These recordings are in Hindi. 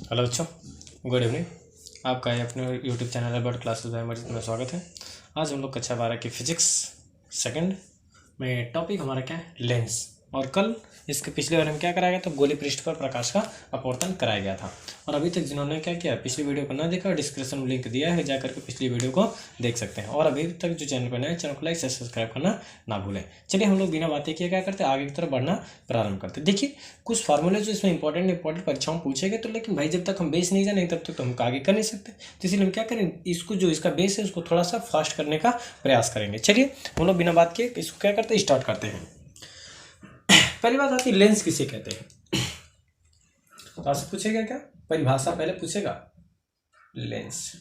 हेलो बच्चों, गुड इवनिंग। आपका ये अपने YouTube channel Albert classes bye Amarjeet में स्वागत है। आज हम लोग कक्षा 12 की फिजिक्स सेकंड में टॉपिक हमारा क्या है, लेंस। और कल इसके पिछले बारे में क्या कराया गया था, गोली पृष्ठ पर प्रकाश का अपवर्तन कराया गया था। और अभी तक जिन्होंने क्या किया, पिछली वीडियो को ना देखा, डिस्क्रिप्शन में लिंक दिया है, जाकर के पिछली वीडियो को देख सकते हैं। और अभी तक जो चैनल पर नए, चैनल को लाइक से सब्सक्राइब करना ना भूलें। चलिए हम लोग बिना बातें किए क्या करते हैं, आगे की तरफ बढ़ना प्रारंभ करते हैं। देखिए कुछ फार्मूले जो इसमें इंपॉर्टेंट परीक्षाओं में पूछेंगे, तो लेकिन भाई जब तक हम बेस नहीं जाने तब तक तो हम आगे कर नहीं सकते। तो इसलिए हम क्या करें, इसको जो इसका बेस है उसको थोड़ा सा फास्ट करने का प्रयास करेंगे। चलिए हम लोग बिना बात किए इसको क्या करते हैं, स्टार्ट करते हैं। पहली बात आती है, लेंस किसे कहते हैं। तो आपसे पूछेगा क्या, परिभाषा पहले पूछेगा, लेंस।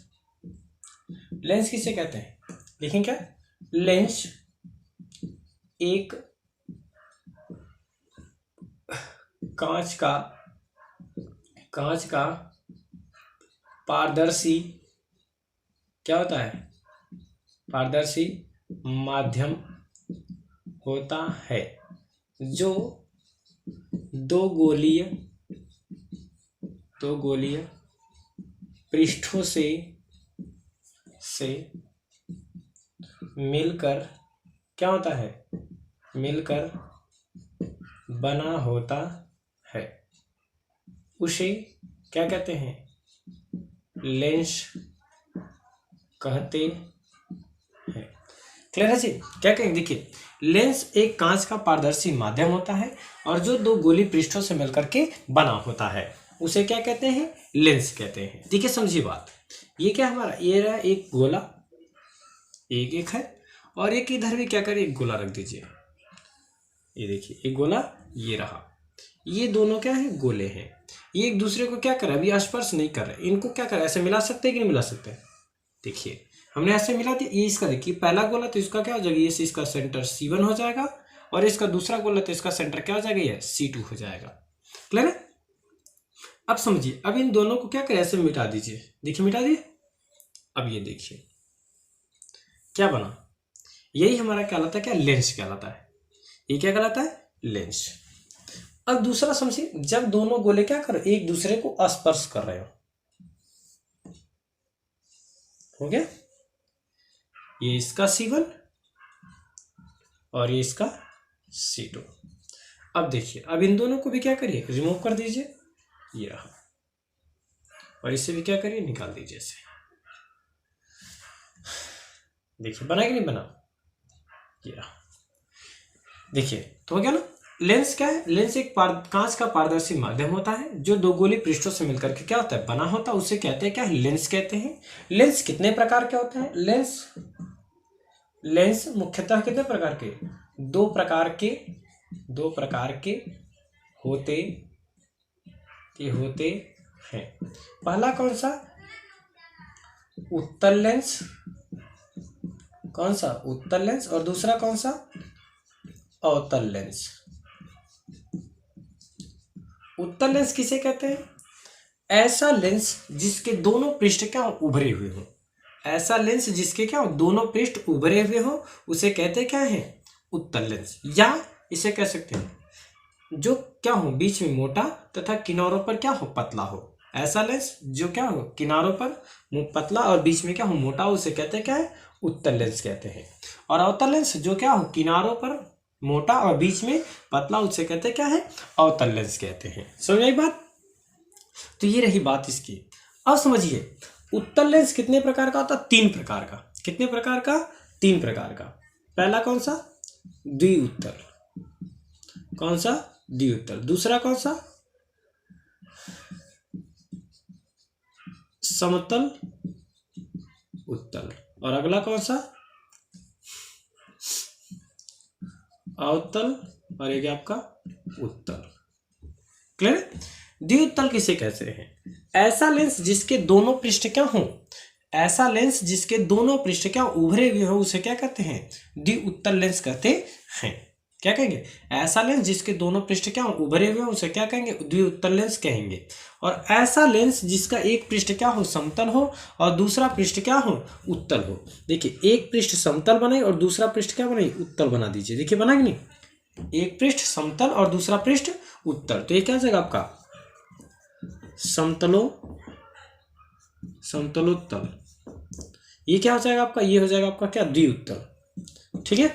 लेंस किसे कहते हैं, देखें क्या, लेंस एक कांच का पारदर्शी क्या होता है, पारदर्शी माध्यम होता है जो दो गोलीय पृष्ठों से मिलकर क्या होता है, मिलकर बना होता है। उसे क्या कहते हैं, लेंस कहते हैं। क्लियर है जी। क्या कहेंगे, देखिए लेंस एक कांच का पारदर्शी माध्यम होता है और जो दो गोली पृष्ठों से मिलकर के बना होता है, उसे क्या कहते हैं, लेंस कहते हैं। देखिए समझिए बात, ये क्या हमारा, ये रहा एक गोला, एक है, और एक इधर भी क्या करें, एक गोला रख दीजिए। ये देखिए एक गोला, ये रहा, ये दोनों क्या है, गोले हैं। ये एक दूसरे को क्या कर रहा है, अभी स्पर्श नहीं कर रहे, इनको क्या कर रहा है, ऐसे मिला सकते हैं कि नहीं मिला सकते। देखिए हमने ऐसे मिला दिया, ये इसका देखिए पहला गोला, तो इसका क्या हो जाएगा, ये इसका सेंटर C1 हो जाएगा, और इसका दूसरा गोला तो इसका सेंटर क्या हो जाएगा, ये C2 हो जाएगा। क्लियर है। अब समझिए, अब इन दोनों को क्या करें, ऐसे मिटा दीजिए। देखिए मिटा दिए। अब ये देखिए क्या बना, यही हमारा क्या कहलाता है, क्या लेंस कहलाता है। ये क्या कहलाता है, लेंस। अब दूसरा समझिए, जब दोनों गोले क्या कर रहे, एक दूसरे को स्पर्श कर रहे हो गया, ये इसका C1 और ये इसका C2। अब देखिए, अब इन दोनों को भी क्या करिए, रिमूव कर दीजिए, ये रहा, और इसे भी क्या करिए, निकाल दीजिए इसे। देखिए बना कि नहीं बना, ये रहा। देखिए तो हो गया ना। लेंस क्या है, लेंस एक कांच का पारदर्शी माध्यम होता है जो दो गोली पृष्ठों से मिलकर के क्या होता है, बना होता है, उसे कहते हैं क्या, लेंस कहते हैं। लेंस कितने प्रकार के होते हैं, लेंस मुख्यतः कितने प्रकार के, दो प्रकार के होते हैं। पहला कौन सा, उत्तल लेंस, कौन सा, उत्तल लेंस, और दूसरा कौन सा, अवतल लेंस। उत्तल लेंस किसे कहते हैं, ऐसा लेंस जिसके दोनों पृष्ठ क्या उभरे हुए हो, ऐसा लेंस जिसके क्या दोनों पृष्ठ उभरे हुए हो, उसे कहते क्या है, उत्तल लेंस। या इसे कह सकते हैं जो क्या हो, बीच में मोटा तथा किनारों पर क्या हो, पतला हो। ऐसा लेंस जो क्या हो, किनारों पर पतला और बीच में क्या हो, मोटा हो, उसे कहते क्या है, उत्तल लेंस कहते हैं। और अवतल लेंस जो क्या हो, किनारों पर मोटा और बीच में पतला, उसे कहते क्या है, अवतल लेंस कहते हैं। समझ आई बात। तो ये रही बात इसकी। अब समझिए, उत्तल लेंस कितने प्रकार का होता है, तीन प्रकार का। कितने प्रकार का, तीन प्रकार का। पहला कौन सा, द्विउत्तल, कौन सा, द्विउत्तल। दूसरा कौन सा, समतल उत्तल, और अगला कौन सा, अवतल, और एक आपका उत्तल। क्लियर। द्विउत्तल किसे कहते हैं, ऐसा लेंस जिसके दोनों पृष्ठ क्या हो, ऐसा लेंस जिसके दोनों पृष्ठ क्या उभरे हुए हो, उसे क्या कहते हैं, द्विउत्तल लेंस कहते हैं। क्या कहेंगे, ऐसा लेंस जिसके दोनों पृष्ठ क्या उभरे हुए हो, उसे क्या कहेंगे, द्विउत्तल लेंस कहेंगे। और ऐसा लेंस जिसका एक पृष्ठ क्या हो, समतल हो, और दूसरा पृष्ठ क्या हो, उत्तल हो। देखिए एक पृष्ठ समतल बनाए और दूसरा पृष्ठ क्या बनाए, उत्तल बना दीजिए। देखिए बना कि नहीं, एक पृष्ठ समतल और दूसरा पृष्ठ उत्तल, तो ये क्या हो जाएगा आपका समतलोत्तल। ये क्या हो जाएगा आपका, ये हो जाएगा आपका क्या, द्विउत्तल। ठीक है।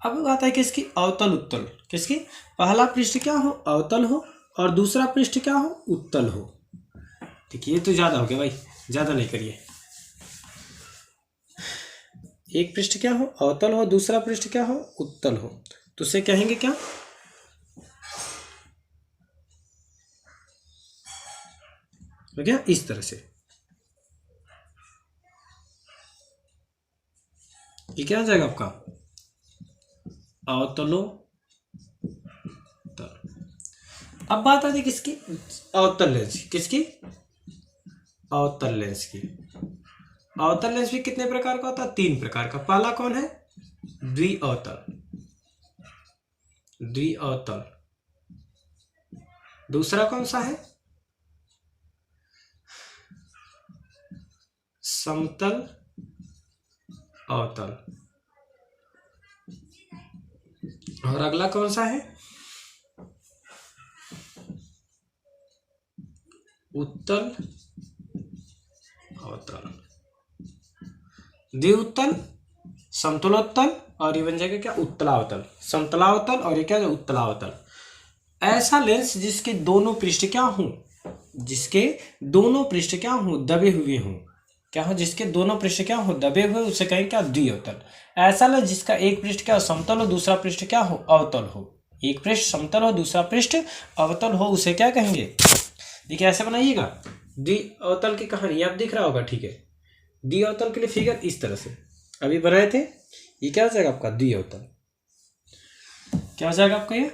अब बात है किसकी, अवतल उत्तल। किसकी, पहला पृष्ठ क्या हो, अवतल हो और दूसरा पृष्ठ क्या हो, उत्तल हो। ठीक है, ये तो ज्यादा हो गया भाई, ज्यादा नहीं करिए। एक पृष्ठ क्या हो, अवतल हो, दूसरा पृष्ठ क्या हो, उत्तल हो, तो उसे कहेंगे क्या, हो गया इस तरह से। ये क्या हो जाएगा आपका, अवतलोत्तल। अब बात आती है किसकी, अवतल लेंस। किसकी, अवतल लेंस की। अवतल लेंस भी कितने प्रकार का होता है, 3 प्रकार का। पहला कौन है, द्विअवतल। द्विअवतल। दूसरा कौन सा है, समतल अवतल। और अगला कौन सा है, उत्तल अवतल। द्विउत्तल, समतलोत्तल और ये बन जाएगा क्या, उत्तलावतल। समतलावतल और ये क्या है, उत्तलावतल। ऐसा लेंस जिसके दोनों पृष्ठ क्या हों, जिसके दोनों पृष्ठ क्या हों, दबे हुए हों। क्या हो, जिसके दोनों पृष्ठ क्या हो, दबे हुए, उसे कहें क्या, द्विअवतल। ऐसा लेंस जिसका एक पृष्ठ क्या हो, समतल हो, दूसरा पृष्ठ क्या हो, अवतल हो। एक पृष्ठ समतल हो, दूसरा पृष्ठ अवतल हो, उसे क्या कहेंगे। देखिए ऐसे बनाइएगा, द्विअवतल की कहानी आप दिख रहा होगा। ठीक है, द्विअवतल के लिए फिगर इस तरह से अभी बनाए थे। ये क्या हो जाएगा आपका, द्विअवतल। क्या हो जाएगा आपका, ये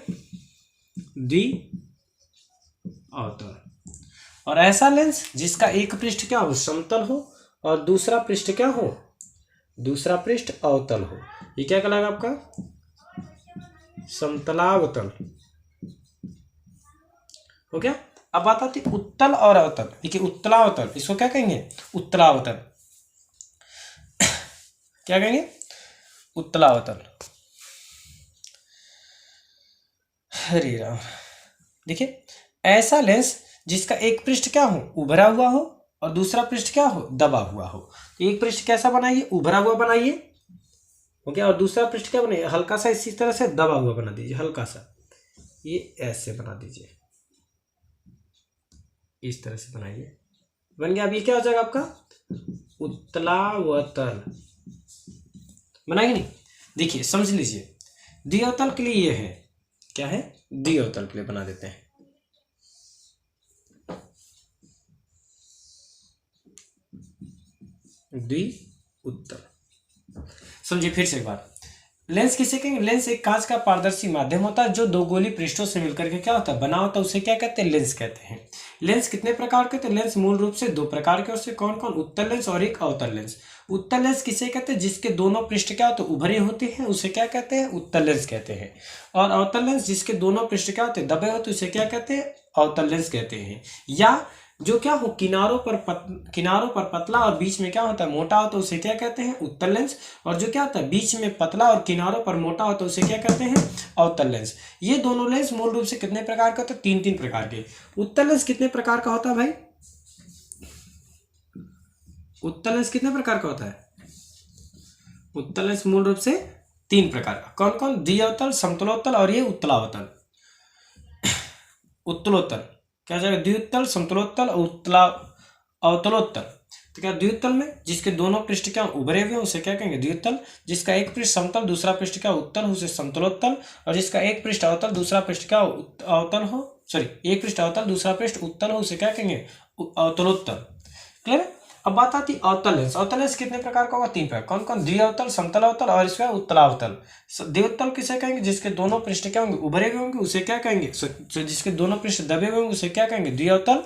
द्विअवतल। और ऐसा लेंस जिसका एक पृष्ठ क्या हो, समतल हो और दूसरा पृष्ठ क्या हो, दूसरा पृष्ठ अवतल हो, ये क्या कहलाएगा आपका, समतलावतल। हो गया। अब बात आती है उत्तल और अवतल। देखिए उत्तलावतल, इसको क्या कहेंगे, उत्तलावतल। क्या कहेंगे, उत्तलावतल। हरे राम। देखिए ऐसा लेंस जिसका एक पृष्ठ क्या हो, उभरा हुआ हो और दूसरा पृष्ठ क्या हो, दबा हुआ हो। एक पृष्ठ कैसा बनाइए, उभरा हुआ बनाइए, हो गया। और दूसरा पृष्ठ क्या बनाइए, हल्का सा इसी तरह से दबा हुआ बना दीजिए, हल्का सा ये ऐसे बना दीजिए, इस तरह से बनाइए, बन गया। अब ये क्या हो जाएगा आपका, उत्तलावतल। बनाएंगे नहीं, देखिए समझ लीजिए, द्विअवतल के लिए ये है, क्या है, द्विअवतल के लिए बना देते हैं। द्विउत्तल। समझिए फिर से एक बार, लेंस किसे कहेंगे, लेंस एक कांच का पारदर्शी माध्यम होता है जो दो गोली पृष्ठों से मिलकर के क्या होता है, बना होता है, उसे क्या कहते हैं, लेंस कहते हैं। लेंस कितने प्रकार के, तो लेंस मूल रूप से 2 प्रकार के, उससे कौन कौन, उत्तल लेंस और एक अवतल लेंस। उत्तल लेंस किसे कहते हैं, जिसके दोनों पृष्ठ क्या होते हैं, उभरे होते हैं, उसे क्या कहते हैं, उत्तल लेंस कहते हैं। और अवतल लेंस जिसके दोनों पृष्ठ क्या होते हैं, दबे होते हैं, उसे क्या कहते हैं, अवतल लेंस कहते हैं। या जो क्या हो, किनारों पर पतला और बीच में क्या होता है, मोटा होता है, उसे क्या कहते हैं, उत्तल लेंस। और जो क्या होता है, बीच में पतला और किनारों पर मोटा होता है, उसे क्या कहते हैं, अवतल लेंस। ये दोनों लेंस मूल रूप से कितने प्रकार के होते हैं, 3 प्रकार के। उत्तल लेंस कितने प्रकार का होता है भाई, उत्तल लेंस कितने प्रकार का होता है, उत्तल लेंस मूल रूप से 3 प्रकार का। कौन कौन, द्विअवतल, समतलोत्तल और ये उत्तलावतल। उत्तलोत्तल क्या जाएगा, द्विउत्तल, समतलोत्तल और अवतलोत्तल। तो क्या द्विउत्तल में जिसके दोनों पृष्ठ क्या उभरे हुए हैं, उसे क्या कहेंगे, द्विउत्तल। जिसका एक पृष्ठ समतल, दूसरा पृष्ठ क्या उत्तल हो, उसे समतलोत्तल। और जिसका एक पृष्ठ अवतल, दूसरा पृष्ठ क्या अवतल हो, सॉरी एक पृष्ठ अवतल, दूसरा पृष्ठ उत्तल हो, उसे क्या कहेंगे, अवतलोत्तल। क्लियर। अब बात आती है अवतल लेंस। अवतल लेंस कितने प्रकार का होगा, 3 प्रकार। कौन कौन, द्विअवतल, समतलावतल और इसका उत्तलावतल। द्विअवतल किसे कहेंगे, जिसके दोनों पृष्ठ क्या होंगे, उभरे हुए होंगे, उसे क्या कहेंगे, जिसके दोनों पृष्ठ दबे हुए होंगे, उसे क्या कहेंगे, द्विअवतल।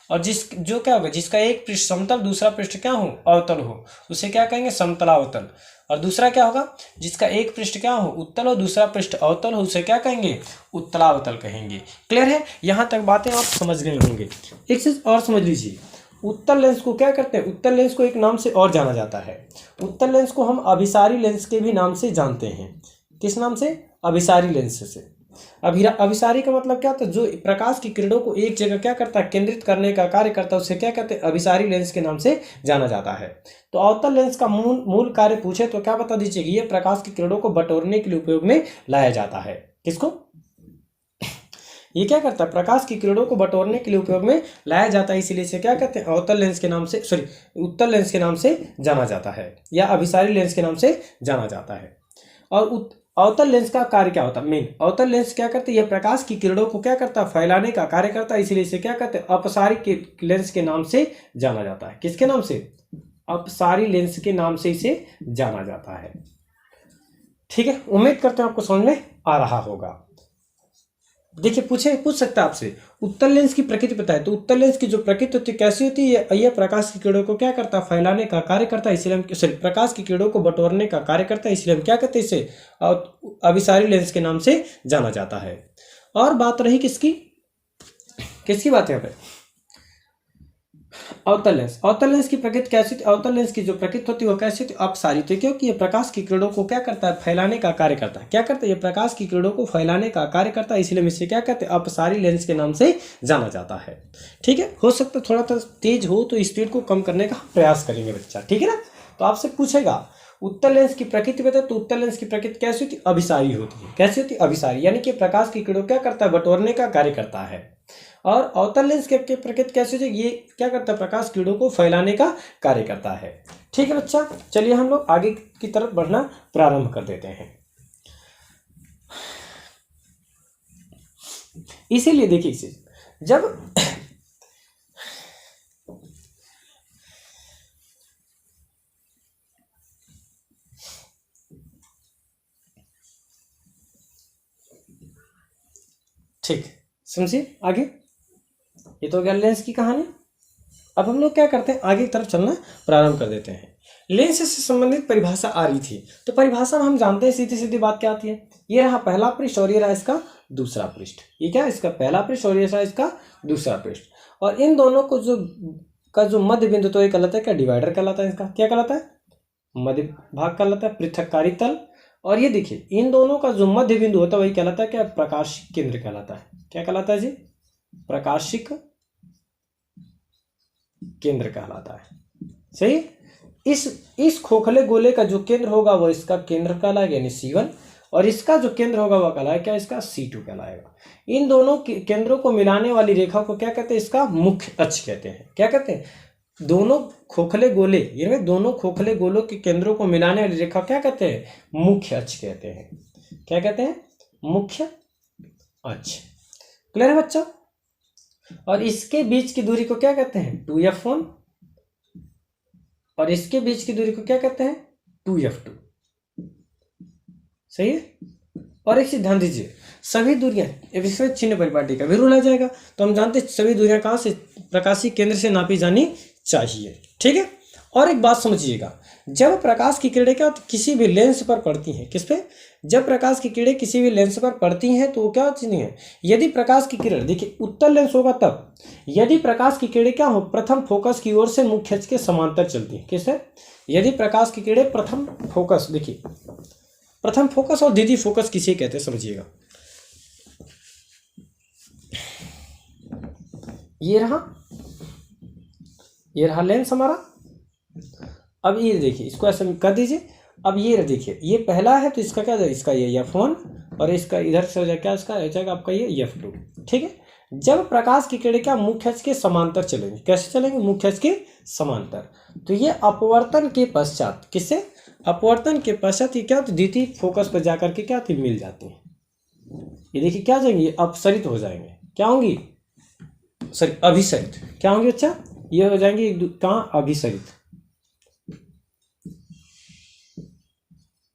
और जो क्या होगा, जिसका एक पृष्ठ समतल, दूसरा पृष्ठ क्या हो, अवतल हो, उसे क्या कहेंगे, समतलावतल। और दूसरा क्या होगा, जिसका एक पृष्ठ क्या हो, उत्तल हो, दूसरा पृष्ठ अवतल हो, उसे क्या कहेंगे, उत्तलावतल कहेंगे। क्लियर है, यहाँ तक बातें आप समझ गए होंगे। एक चीज और समझ लीजिए, उत्तल लेंस को क्या करते हैं, उत्तल लेंस को एक नाम से और जाना जाता है। उत्तल लेंस को हम अभिसारी लेंस के भी नाम से जानते हैं। किस नाम से, अभिसारी लेंस से। अभिसारी का मतलब क्या होता है, जो प्रकाश की किरणों को एक जगह क्या करता है, केंद्रित करने का कार्य करता है, उसे क्या कहते हैं, अभिसारी लेंस के नाम से जाना जाता है। तो अवतल लेंस का मूल कार्य पूछे तो क्या बता दीजिए, ये प्रकाश की किरणों को बटोरने के लिए उपयोग में लाया जाता है। किसको, ये क्या करता है, प्रकाश की किरणों को बटोरने के लिए उपयोग में लाया जाता है, इसीलिए इसे क्या कहते हैं, अवतल लेंस के नाम से, उत्तल लेंस के नाम से जाना जाता है, या अभिसारी लेंस के नाम से जाना जाता है। और अवतल लेंस का कार्य क्या होता है, मेन अवतल लेंस क्या करते हैं, यह प्रकाश की किरणों को क्या करता है, फैलाने का कार्य करता है, इसलिए इसे क्या कहते हैं, अपसारी लेंस के नाम से जाना जाता है। किसके नाम से, अपसारी लेंस के नाम से इसे जाना जाता है। ठीक है, उम्मीद करते हैं आपको समझ में आ रहा होगा। देखिए पूछ सकता है आपसे, उत्तल लेंस की प्रकृति बताए, तो उत्तल लेंस की जो प्रकृति होती है कैसी होती है, यह प्रकाश की किरणों को क्या करता है, फैलाने का कार्य करता है, इसलिए हम प्रकाश की किरणों को बटोरने का कार्य करता है, इसलिए हम क्या कहते हैं, इसे अभिसारी लेंस के नाम से जाना जाता है। और बात रही किसकी बात है यहाँ पे, अवतल लेंस की प्रकृति कैसी थी, अवतल लेंस की जो प्रकृति होती है वो कैसी थी, अपसारी थी, क्योंकि ये प्रकाश की किरणों को क्या करता है, फैलाने का कार्य करता है। क्या करता है, ये प्रकाश की किरणों को फैलाने का कार्य करता है, इसलिए हम इसे क्या कहते हैं, अपसारी लेंस के नाम से जाना जाता है। ठीक है, हो सकता है थोड़ा सा तेज हो तो स्पीड को कम करने का प्रयास करेंगे बच्चा। ठीक है ना, तो आपसे पूछेगा उत्तल लेंस की प्रकृति बताए, तो उत्तल लेंस की प्रकृति कैसी होती है, अभिसारी होती है। कैसी होती है, अभिसारी, यानी कि प्रकाश की किरणों क्या करता है, बटोरने का कार्य करता है। और अवतल लेंस की प्रकृति कैसी होती है, ये क्या करता है, प्रकाश किरणों को फैलाने का कार्य करता है। ठीक है बच्चा, चलिए हम लोग आगे की तरफ बढ़ना प्रारंभ कर देते हैं। इसीलिए देखिए इसे जब ठीक, समझिए आगे, ये तो हो गया लेंस की कहानी। अब हम लोग क्या करते हैं, आगे की तरफ चलना प्रारंभ कर देते हैं। लेंस से संबंधित परिभाषा आ रही थी, तो परिभाषा में हम जानते हैं सीधी सीधी बात क्या आती है, ये रहा पहला पृष्ठ और ये रहा इसका दूसरा पृष्ठ। ये क्या, इसका पहला पृष्ठ और ये रहा इसका दूसरा पृष्ठ, और इन दोनों को जो मध्य बिंदु, तो ये कहलाता है क्या, डिवाइडर कहलाता है। इसका क्या कहलाता है, मध्य भाग कहलाता है, पृथककारी तल। और ये देखिए इन दोनों का जो मध्य बिंदु होता है वही कहलाता है क्या, प्रकाशिक केंद्र कहलाता है। क्या कहलाता है जी, प्रकाशिक केंद्र कहलाता है। सही, इस खोखले गोले का जो केंद्र होगा वो इसका केंद्र कहलाएगा, यानी C1, और इसका जो केंद्र होगा वह कहलाएगा क्या, इसका C2 कहलाएगा। इन दोनों केंद्रों को मिलाने वाली रेखा को क्या कहते हैं, इसका मुख्य अक्ष कहते हैं। क्या कहते हैं, दोनों खोखले गोले, ये दोनों खोखले गोलों के केंद्रों को मिलाने वाली रेखा क्या कहते हैं, मुख्य अक्ष कहते हैं। क्या कहते हैं, मुख्य अक्ष। क्लियर है बच्चा। और इसके बीच की दूरी को क्या कहते हैं, 2f1, और इसके बीच की दूरी को क्या कहते हैं, 2f2। सही है। और एक चीज ध्यान दीजिए, सभी दूरियां, इसमें चिन्ह परिपाटी का भी रूल आ जाएगा, तो हम जानते हैं सभी दूरियां कहाँ से, प्रकाशीय केंद्र से नापी जानी चाहिए। ठीक है। और एक बात समझिएगा, जब प्रकाश की किरणें क्या किसी भी लेंस पर पड़ती हैं, किस पे, जब प्रकाश की किरणें किसी भी लेंस पर पड़ती हैं तो वो क्या होती है, यदि प्रकाश की किरण, देखिए उत्तल लेंस होगा तब, यदि प्रकाश की किरणें क्या हो, प्रथम फोकस की ओर से मुख्य अक्ष के समांतर चलती है। किससे, यदि प्रकाश की किरणें प्रथम फोकस, देखिए प्रथम फोकस और द्वितीय फोकस किसे कहते हैं समझिएगा। ये रहा लेंस हमारा। अब ये देखिए, इसको ऐसे कर दीजिए। अब ये देखिए, ये पहला है तो इसका क्या जाएगा, इसका ये F1, और इसका इधर से हो जाएगा क्या, इसका हो जाएगा आपका ये F2। ठीक है। जब प्रकाश की किरणें क्या मुख्य अक्ष के समांतर चलेंगे, कैसे चलेंगे, मुख्य अक्ष के समांतर, तो ये अपवर्तन के पश्चात, किससे, अपवर्तन के पश्चात ये क्या होती है, द्वितीय फोकस पर जाकर के क्या होती, मिल जाती है। ये देखिए क्या जाएंगे, अपसरित हो जाएंगे, क्या होंगी, सॉरी अभिसरित, क्या होंगे बच्चा, ये हो जाएंगे कहाँ, अभिसरित,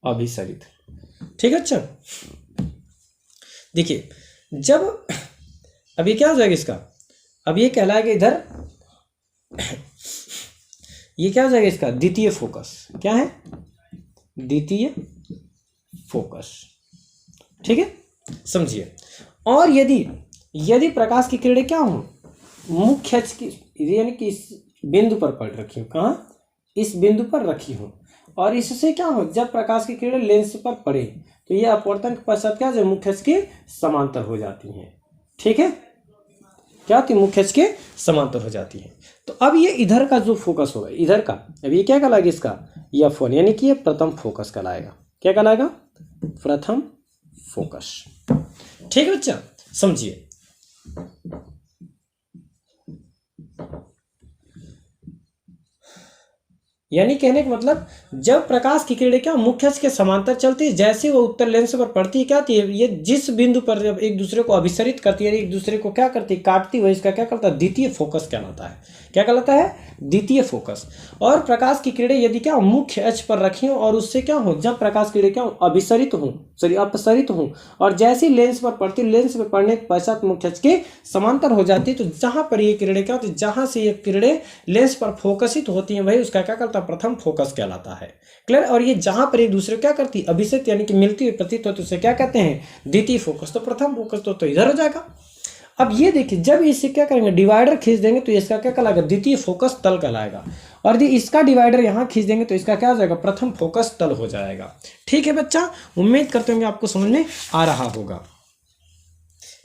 अभिसरित। ठीक है। अच्छा देखिए, जब अभी क्या हो जाएगा इसका, अब ये कहलाएगा इधर, ये क्या हो जाएगा इसका द्वितीय फोकस, क्या है, द्वितीय फोकस। ठीक है, समझिए। और यदि प्रकाश की किरणें क्या हो, मुख्य अक्ष की, यानी कि इस बिंदु पर पड़ रखी हो, कहाँ, इस बिंदु पर रखी हो, और इससे क्या हो, जब प्रकाश की किरणें लेंस पर पड़े तो ये अपवर्तन के पश्चात क्या जो मुख्य अक्ष के समांतर हो जाती हैं। ठीक है, क्या होती है, मुख्य अक्ष के समांतर हो जाती है। तो अब ये इधर का जो फोकस होगा इधर का, अब ये क्या कहलाएगा इसका F1, यानी कि ये प्रथम फोकस कहलाएगा। क्या कहलाएगा, प्रथम फोकस। ठीक है बच्चा, समझिए। यानी कहने का मतलब जब प्रकाश की किरणें क्या मुख्य अक्ष के समांतर चलती है, जैसे वो उत्तर लेंस पर पड़ती है क्या होती है, ये जिस बिंदु पर जब एक दूसरे को अभिसरित करती है, एक दूसरे को क्या करती है, काटती है, इसका क्या कहलाता है, द्वितीय फोकस कहलाता है। क्या कहलाता है, द्वितीय फोकस। और प्रकाश की किरणें यदि क्या मुख्य अक्ष पर रखी हो और उससे क्या हो, जब प्रकाश की किरणें क्या अभिसरित हो, सॉरी अपसरित हो, और जैसी लेंस पर पड़ती, लेंस पर पड़ने के पश्चात मुख्य अक्ष के समांतर हो जाती है, तो जहां पर ये किरणें क्या होती है, जहां से ये किरणें लेंस पर फोकसित होती हैं, वही उसका क्या कहलाता है, प्रथम फोकस कहलाता है। क्लियर। और ये जहां पर एक दूसरे क्या करती है, अभिसरित यानी कि मिलती हुई प्रतीत होती है, उसे क्या कहते हैं, द्वितीय फोकस। तो प्रथम फोकस तो इधर हो जाएगा। अब ये देखिए, जब इसे क्या करेंगे, डिवाइडर खींच देंगे तो इसका क्या कहलाएगा, द्वितीय फोकस तल कहलाएगा। और यदि इसका डिवाइडर यहाँ खींच देंगे तो इसका क्या हो जाएगा, प्रथम फोकस तल हो जाएगा। ठीक है बच्चा, उम्मीद करते होंगे आपको समझ में आ रहा होगा।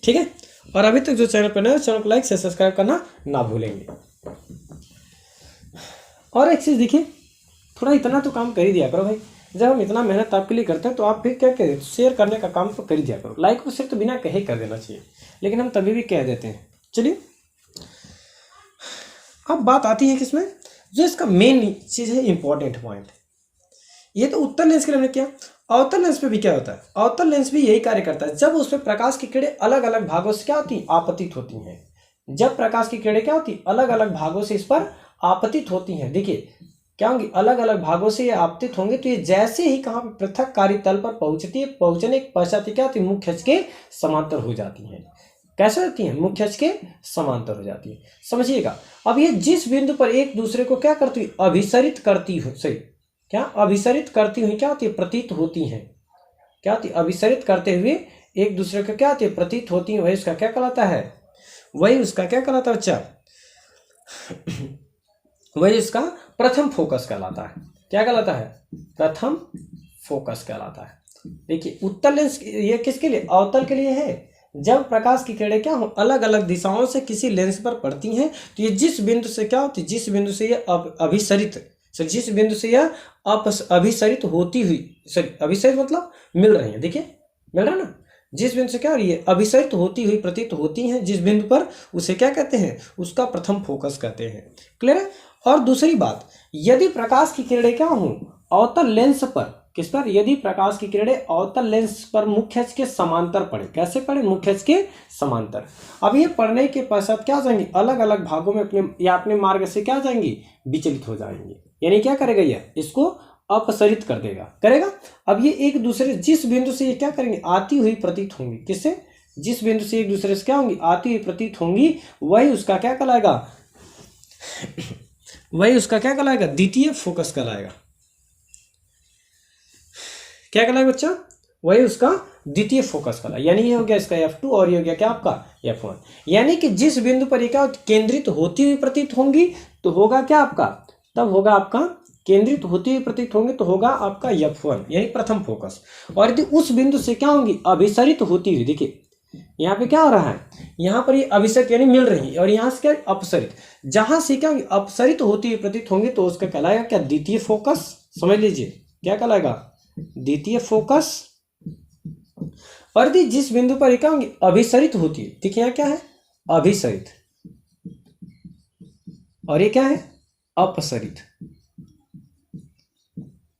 ठीक है, और अभी तक जो चैनल पर नए हो, चैनल को लाइक से सब्सक्राइब करना ना भूलेंगे। और एक चीज देखिए, थोड़ा इतना तो काम कर ही दिया करो भाई। जब हम इतना मेहनत आपके लिए करते हैं तो आप फिर क्या करें, शेयर करने का काम तो कर ही दिया करो। लाइक को सिर्फ तो बिना कहे कर देना चाहिए, लेकिन हम तभी भी कह देते हैं। चलिए, अब बात आती है किसमें, जो इसका मेन चीज है, इंपॉर्टेंट पॉइंट। ये तो उत्तर लेंस के लिए हमने किया, अवतल लेंस पे भी क्या होता है, अवतल लेंस भी यही कार्य करता है। जब उसमें प्रकाश की किरणें अलग अलग भागों से क्या होती है, आपतित होती हैं। जब प्रकाश की किरणें क्या होती है, अलग अलग भागों से इस पर आपतित होती हैं। देखिए क्या होंगी, अलग अलग भागों से ये आपतित होंगे, तो ये जैसे ही कहाँ पे पृथक कार्य तल पर पहुंचती है, पहुंचने के पश्चात क्या होती है, मुख्य अक्ष के समांतर हो जाती हैं। कैसे होती हैं, मुख्य अक्ष के समांतर हो जाती है। समझिएगा। अब ये जिस बिंदु पर एक दूसरे को क्या करती है, अभिसरित करती हो, सही क्या अभिसरित करती हुई क्या होती है, प्रतीत होती हैं। क्या होती है, अभिसरित करते हुए एक दूसरे को क्या होती है, प्रतीत होती है, वही उसका क्या कहलाता है, वही उसका क्या कहलाता है बच्चा, वही इसका प्रथम फोकस कहलाता है। क्या कहलाता है, प्रथम फोकस कहलाता है। देखिए उत्तर लेंस ये किसके लिए, अवतल के लिए है। जब प्रकाश की किरणें क्या हो, अलग अलग दिशाओं से किसी लेंस पर पड़ती हैं, तो ये जिस बिंदु से क्या होती है, जिस बिंदु से ये अभिसरित, जिस बिंदु से यह अभिसरित होती हुई, सॉरी अभिसरित मतलब मिल रही है, देखिए मिल रहा है ना, जिस बिंदु से क्या हो रही है, अभिसरित होती हुई प्रतीत होती हैं, जिस बिंदु पर, उसे क्या कहते हैं, उसका प्रथम फोकस कहते हैं। क्लियर है। और दूसरी बात, यदि प्रकाश की किरणें क्या हो, अवतल लेंस पर, किस पर, यदि प्रकाश की किरणें अवतल लेंस पर मुख्य अक्ष के समांतर पड़े, कैसे पड़े, मुख्य अक्ष के समांतर। अब ये पड़ने के पश्चात क्या जाएंगी, अलग अलग भागों में अपने या अपने मार्ग से क्या जाएंगी, विचलित हो जाएंगी। यानी क्या करेगा, यह इसको अपसरित कर देगा, करेगा। अब ये एक दूसरे, जिस बिंदु से ये क्या करेंगे, आती हुई प्रतीत होंगी, किससे, जिस बिंदु से एक दूसरे से क्या होंगी, आती हुई प्रतीत होंगी, वही उसका क्या कहलाएगा, वही उसका क्या कहलाएगा, द्वितीय फोकस कहलाएगा। क्या कहलाएगा बच्चा, वही उसका द्वितीय फोकस कहलाएगा। यानी ये हो गया इसका F2 और ये हो गया क्या आपका F1। यानी कि जिस बिंदु पर ये क्या केंद्रित होती हुई प्रतीत होंगी, तो होगा क्या आपका, तब होगा आपका केंद्रित होती हुई प्रतीत होंगे, तो होगा आपका F1 यानी प्रथम फोकस। और यदि उस बिंदु से क्या होंगी, अभिसरित होती हुई, देखिए यहाँ पे क्या हो रहा है, यहाँ पर ये अभिसरित यानी मिल रही है, और यहाँ से क्या अपसरित, जहां से क्या होंगी, अपसरित होती हुई प्रतीत होंगे, तो उसका कहलाएगा क्या, द्वितीय फोकस। समझ लीजिए क्या कहलाएगा, द्वितीय फोकस। और यदि जिस बिंदु पर क्या होंगी, अभिसरित होती है, देखिए यहाँ क्या है, अभिसरित, और ये क्या है, अपसरित।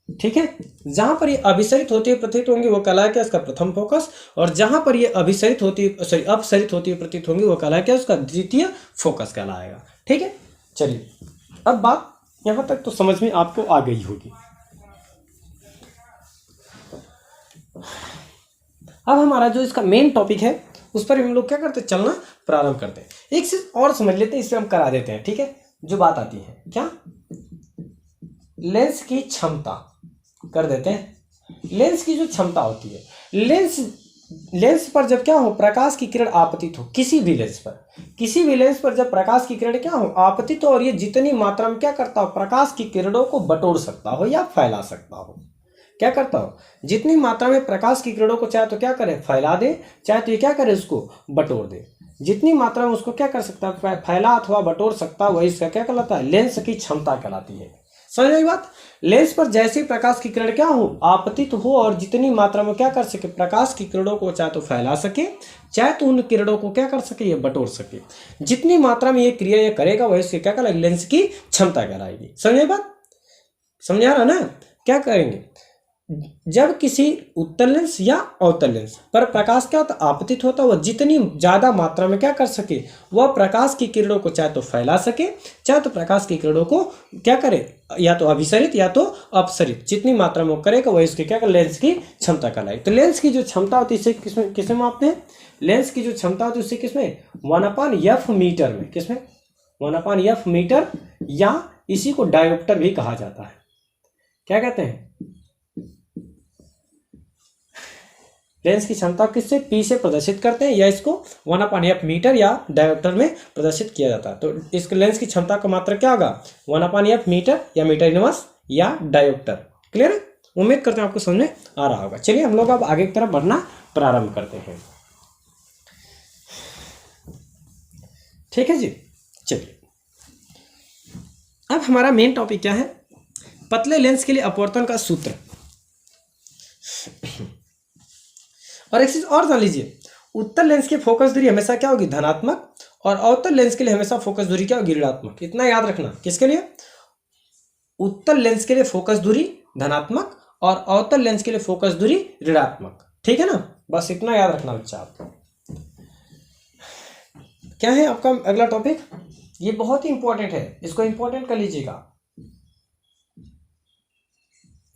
ठीक है, जहां पर ये अभिसरित होती हुई प्रतीत होंगी वो कहलाएगा क्या, इसका प्रथम फोकस। और जहां पर ये अभिसरित होती, सॉरी अपसरित होती हुई प्रतीत होंगी, वो कहलाएगा क्या, उसका द्वितीय फोकस कहलाएगा। ठीक है, चलिए अब बात यहां तक तो समझ में आपको आ गई होगी। अब हमारा जो इसका मेन टॉपिक है, उस पर हम लोग क्या करते हैं, चलना प्रारंभ करते हैं। एक चीज और समझ लेते हैं, इससे हम करा देते हैं। ठीक है, जो बात आती है क्या, लेंस की क्षमता कर देते हैं। लेंस की जो क्षमता होती है, लेंस पर जब क्या हो, प्रकाश की किरण आपतित हो, किसी भी लेंस पर जब प्रकाश की किरण क्या हो, आपतित हो, और ये जितनी मात्रा में क्या करता हो, प्रकाश की किरणों को बटोर सकता हो या फैला सकता हो। क्या करता हो, जितनी मात्रा में प्रकाश की किरणों को चाहे तो क्या करे, फैला दे, चाहे तो ये क्या करे, उसको बटोर दे। जितनी मात्रा में उसको क्या कर सकता है, फैला अथवा बटोर सकता है, वही इसका क्या कहलाता है, लेंस की क्षमता कहलाती है। समझ आई बात। लेंस पर जैसे प्रकाश की किरण क्या हो, आपतित हो और जितनी मात्रा में क्या कर सके, प्रकाश की किरणों को चाहे तो फैला सके, चाहे तो उन किरणों को क्या कर सके, ये बटोर सके। जितनी मात्रा में ये क्रिया ये करेगा वही इसके क्या कहलाएगी, लेंस की क्षमता कहलाएगी। समझ आई बात, समझा रहा ना। क्या करेंगे, जब किसी उत्तल लेंस या अवतल लेंस पर प्रकाश क्या होता है, आपतित होता है, वह जितनी ज्यादा मात्रा में क्या कर सके, वह प्रकाश की किरणों को चाहे तो फैला सके, चाहे तो प्रकाश की किरणों को क्या करे, या तो अभिसरित या तो अपसरित, जितनी मात्रा में वो करेगा वही इसके क्या कर, लेंस की क्षमता कहलाई। तो लेंस की जो क्षमता होती है इसे किसमें मापते हैं, लेंस की जो क्षमता होती है उससे किसमें, 1/f मीटर में, किसमें 1/f मीटर, या इसी को डायोप्टर भी कहा जाता है। क्या कहते हैं, लेंस की क्षमता किससे, पी से प्रदर्शित करते हैं, या इसको 1/f मीटर या डायोप्टर में प्रदर्शित किया जाता है। तो इस लेंस की क्षमता का मात्रा क्या होगा, 1/f मीटर या मीटर इनवर्स या डायोप्टर। क्लियर है, उम्मीद करते हैं आपको समझ में आ रहा होगा। चलिए हम लोग अब आगे की तरफ बढ़ना प्रारंभ करते हैं। ठीक है जी, चलिए अब हमारा मेन टॉपिक क्या है, पतले लेंस के लिए अपवर्तन का सूत्र। और एक चीज और जान लीजिए, उत्तल लेंस की फोकस दूरी हमेशा क्या होगी, धनात्मक, और अवतल लेंस के लिए हमेशा फोकस दूरी क्या होगी, ऋणात्मक। इतना याद रखना, किसके लिए, उत्तल लेंस के लिए फोकस दूरी धनात्मक और अवतल लेंस के लिए फोकस दूरी ऋणात्मक। ठीक है ना, बस इतना याद रखना बच्चा आपको। क्या है आपका अगला टॉपिक, ये बहुत ही इंपॉर्टेंट है, इसको इंपॉर्टेंट कर लीजिएगा,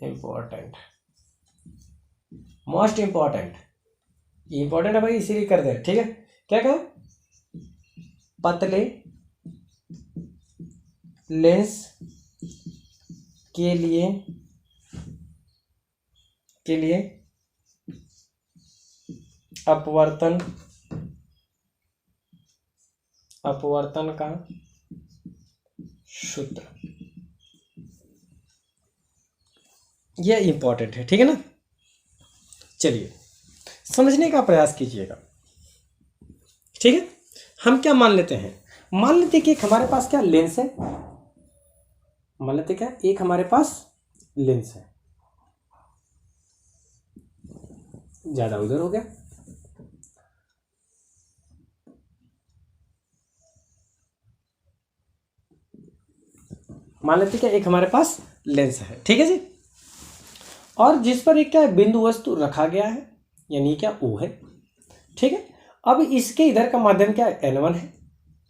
इंपॉर्टेंट, मोस्ट इंपॉर्टेंट, इंपॉर्टेंट है भाई इसीलिए कर दे। ठीक है, क्या कहें, पतले लेंस के लिए अपवर्तन का सूत्र, यह इंपॉर्टेंट है। ठीक है ना, चलिए समझने का प्रयास कीजिएगा। ठीक है, हम क्या मान लेते हैं, मान लेते हैं कि एक हमारे पास क्या लेंस है, मान लेते क्या, एक हमारे पास लेंस है, ज्यादा उधर हो गया, मान लेते क्या एक हमारे पास लेंस है। ठीक है जी, और जिस पर एक क्या बिंदु वस्तु रखा गया है, यानी क्या O है। ठीक है, अब इसके इधर का माध्यम क्या है, N1 है,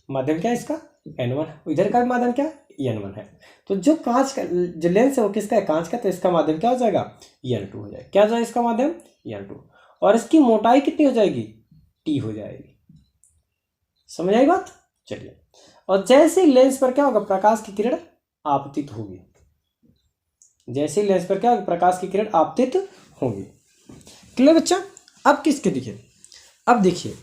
माध्यम क्या है इसका, N1 है, इधर का माध्यम क्या है, N1 है। तो जो कांच का जो लेंस है वो किसका है, कांच का, तो इसका माध्यम क्या हो जाएगा, N2 हो जाएगा। क्या हो जाएगा इसका माध्यम, N2, और इसकी मोटाई कितनी हो जाएगी, T हो जाएगी। समझ आई बात। चलिए, और जैसे लेंस पर क्या होगा, प्रकाश की किरण आपतित होगी, जैसे लेंस पर क्या होगा, प्रकाश की किरण आपतित होगी। क्लियर बच्चा। अब किसके देखिए, अब देखिए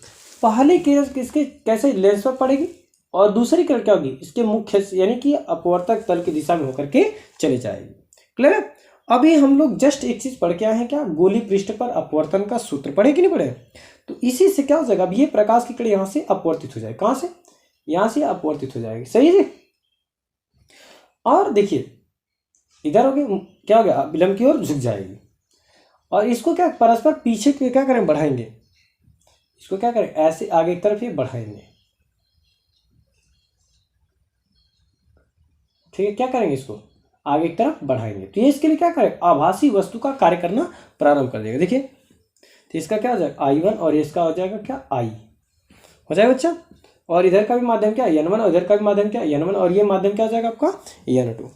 पहले किरण किसके कैसे लेंस पर पड़ेगी, और दूसरी किरण क्या होगी, इसके मुख्य यानी कि अपवर्तक तल की दिशा में होकर के चली जाएगी। क्लियर है। अभी हम लोग जस्ट एक चीज पढ़ के आए हैं, क्या, गोली पृष्ठ पर अपवर्तन का सूत्र पढ़े कि नहीं पढ़े। तो इसी से क्या हो जाएगा, अब ये प्रकाश की किरण यहाँ से अपवर्तित हो जाएगी, कहाँ से, यहाँ से अपवर्तित हो जाएगी। सही है। और देखिए इधर हो गया, क्या हो गया, विलंब की ओर झुक जाएगी, और इसको क्या परस्पर पीछे के क्या करें, बढ़ाएंगे, इसको क्या करें, ऐसे आगे की तरफ ये बढ़ाएंगे। ठीक है, क्या करेंगे, इसको आगे की तरफ बढ़ाएंगे। तो ये इसके लिए क्या करें, आभासी वस्तु का कार्य करना प्रारंभ कर देगा। देखिए तो इसका क्या हो जाएगा, I1, और इसका हो जाएगा क्या, I हो जाएगा बच्चा, और इधर का भी माध्यम क्या, N1, और इधर का भी माध्यम क्या, N1, और ये माध्यम क्या हो जाएगा आपका, N2।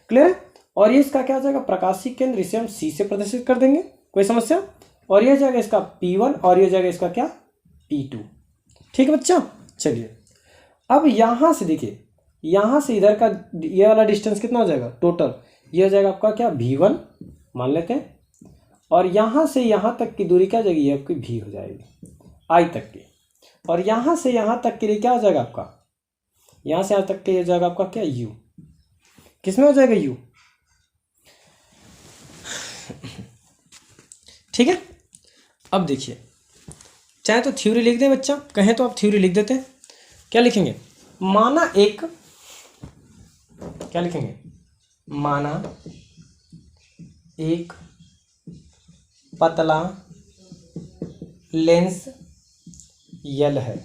क्लियर है। और ये इसका क्या हो जाएगा, प्रकाशीय केंद्र, इसे हम C से प्रदर्शित कर देंगे, कोई समस्या। और ये जाएगा इसका P1, और ये जाएगा इसका क्या, P2। ठीक है बच्चा। चलिए अब यहाँ से देखिए, यहाँ से इधर का ये वाला डिस्टेंस कितना हो जाएगा टोटल, ये हो जाएगा आपका क्या, V1 मान लेते हैं, और यहाँ से यहाँ तक की दूरी क्या हो जाएगी, ये आपकी V हो जाएगी, I तक की। और यहाँ से यहाँ तक के लिए क्या हो जाएगा आपका, यहाँ से यहाँ तक के हो जाएगा आपका क्या, U। किस में हो जाएगा, U। ठीक है। अब देखिए, चाहे तो थ्योरी लिख दे बच्चा, कहें तो आप थ्योरी लिख देते हैं। क्या लिखेंगे? माना एक, क्या लिखेंगे? माना एक पतला लेंस यल है।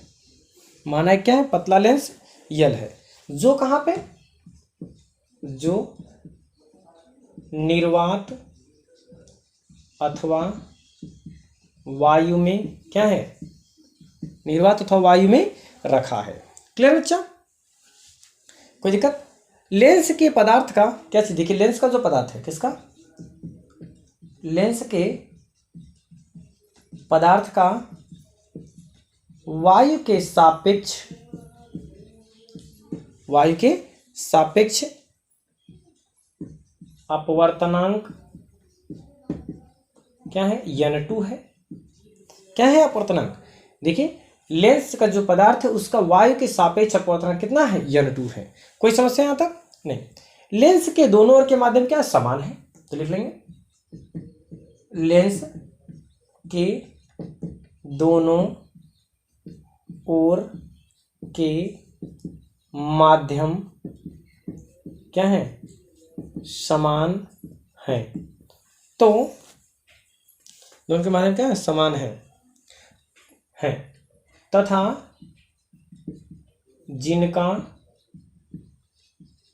माना क्या है? पतला लेंस यल है, जो कहाँ पे? जो निर्वात अथवा वायु में क्या है? निर्वात अथवा वायु में रखा है। क्लियर बच्चा? कोई दिक्कत? लेंस के पदार्थ का क्या चीज? देखिए, लेंस का जो पदार्थ है, किसका? लेंस के पदार्थ का वायु के सापेक्ष अपवर्तनांक क्या है? n2 है। क्या है अपवर्तनांक? देखिए, लेंस का जो पदार्थ है उसका वायु के सापेक्ष अपवर्तनांक कितना है? n2 है। कोई समस्या यहां तक? नहीं। लेंस के दोनों ओर के माध्यम क्या समान है, तो लिख लेंगे लेंस के दोनों ओर के माध्यम क्या है? समान है। तो दोनों के माध्यम क्या है? समान है तथा जिनका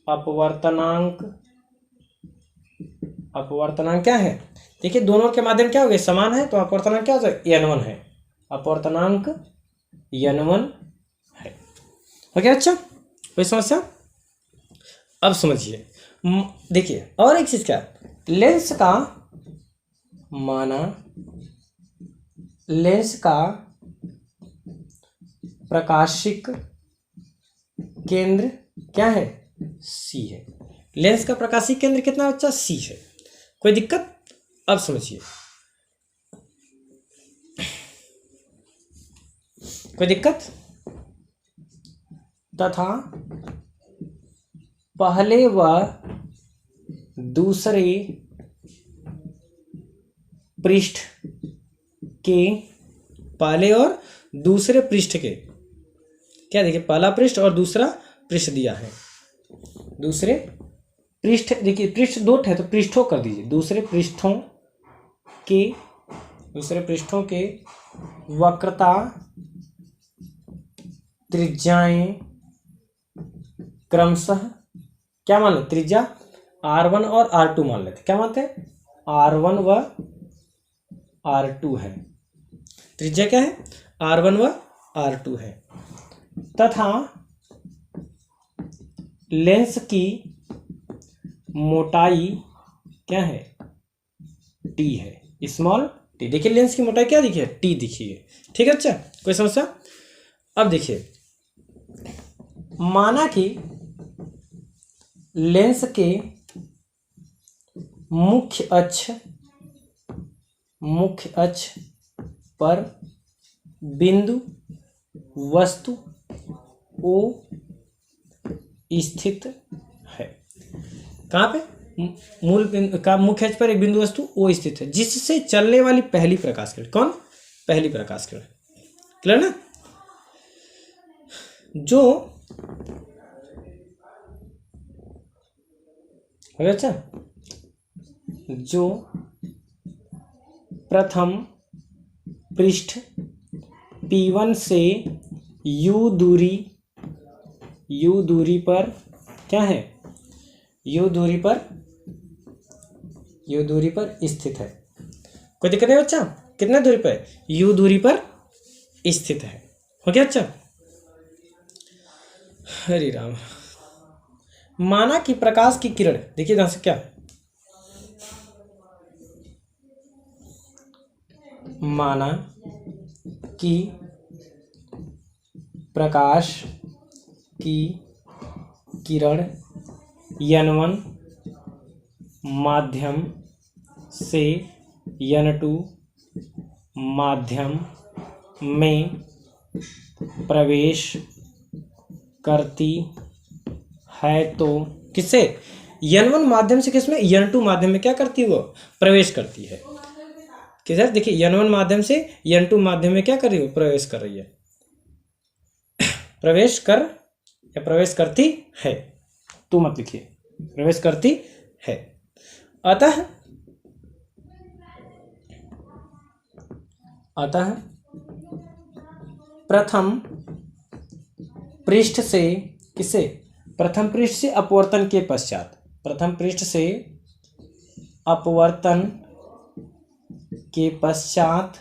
अपवर्तनांक क्या है? देखिए, दोनों के माध्यम क्या हो गए? समान है, तो अपवर्तनांक क्या हो जाए? n1 है। अपवर्तनांक n1 है। ओके अच्छा, कोई समस्या? अब समझिए, देखिए और एक चीज क्या है? लेंस का, माना लेंस का प्रकाशिक केंद्र क्या है? C है। लेंस का प्रकाशिक केंद्र कितना बच्चा? C है। कोई दिक्कत? अब समझिए, कोई दिक्कत? तथा पहले व दूसरे पृष्ठ के, पहले और दूसरे पृष्ठ के क्या? देखिए, पहला पृष्ठ और दूसरा पृष्ठ दिया है। दूसरे पृष्ठ, देखिए पृष्ठ दो है तो पृष्ठों कर दीजिए। दूसरे पृष्ठों के वक्रता त्रिज्याएं क्रमशः क्या मान लेते? त्रिज्या R1 और R2 मान लेते। क्या मानते हैं? R1 व R2 है। त्रिज्या क्या है? R1 व R2 है। तथा लेंस की मोटाई क्या है? T है, स्मॉल t। देखिए, लेंस की मोटाई क्या दिखी है? T दिखी है। ठीक है अच्छा, कोई समस्या? अब देखिए, माना कि लेंस के मुख्य अक्ष पर बिंदु वस्तु O स्थित है। कहाँ पे? मूल बिंदु का मुख्य अक्ष पर एक बिंदु वस्तु O स्थित है, जिससे चलने वाली पहली प्रकाश किरण। कौन? पहली प्रकाश किरण। क्लियर ना? जो अच्छा, जो प्रथम पृष्ठ P1 से U दूरी पर क्या है? U दूरी पर स्थित है। कोई दिक्कत नहीं बच्चा? कितने दूरी पर? U दूरी पर स्थित है। हो गया अच्छा? हरे राम। माना कि प्रकाश की किरण, देखिए ध्यान से, क्या माना कि प्रकाश की किरण n1 माध्यम से n2 माध्यम में प्रवेश करती है। तो किससे? n1 माध्यम से किसमें? n2 माध्यम में क्या करती है? वो प्रवेश करती है। किधर देखिए n1 माध्यम से n2 माध्यम में क्या कर रही हो, प्रवेश कर रही है, प्रवेश कर या प्रवेश करती है, तू मत लिखिए, प्रवेश करती है। अतः प्रथम पृष्ठ से किसे, प्रथम पृष्ठ से अपवर्तन के पश्चात, प्रथम पृष्ठ से अपवर्तन के पश्चात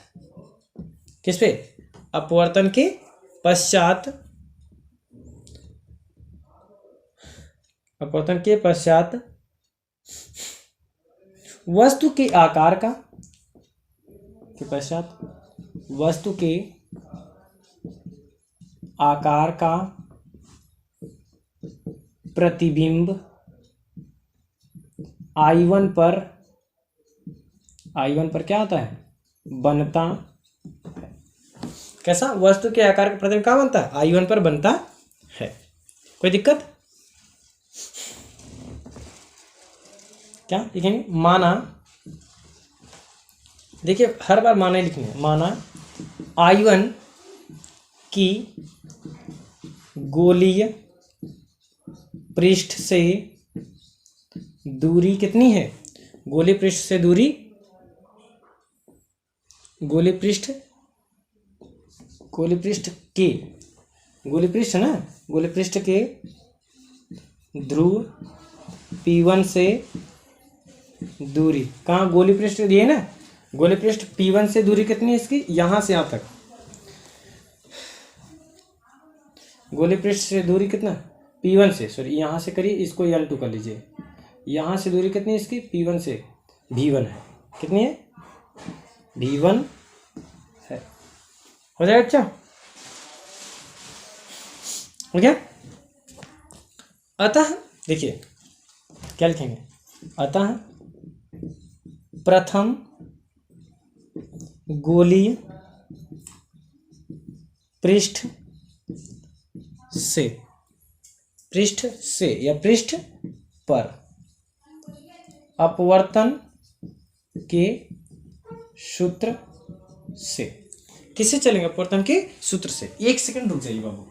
किस पे, अपवर्तन के पश्चात, अपवर्तन के पश्चात वस्तु के आकार का, के पश्चात वस्तु के आकार का प्रतिबिंब I1 पर, I1 पर क्या होता है, बनता है। कैसा, वस्तु के आकार का प्रतिबिंब कहाँ बनता है, I1 पर बनता है। कोई दिक्कत, क्या लिखेंगे, माना, देखिए हर बार माना ही लिखना है, माना I1 की गोलीय पृष्ठ से दूरी कितनी है, गोलीय पृष्ठ से दूरी, गोलीय पृष्ठ के, गोलीय पृष्ठ ना, गोलीय पृष्ठ के ध्रुव P1 से दूरी, कहाँ गोलीय पृष्ठ दिए ना, गोलीय पृष्ठ P1 से दूरी कितनी है इसकी, यहां से यहां तक, गोलीय पृष्ठ से दूरी कितना, P1 से, सॉरी यहाँ से करिए, इसको L2 कर लीजिए, यहाँ से दूरी कितनी है इसकी, P1 से V1 है, कितनी है, V1 है। हो जाएगा, अच्छा हो गया। अतः देखिए क्या लिखेंगे, अतः प्रथम गोलीय पृष्ठ से या पृष्ठ पर अपवर्तन के सूत्र से, किससे चलेंगे, अपवर्तन के सूत्र से। एक सेकंड रुक जाइए बाबू,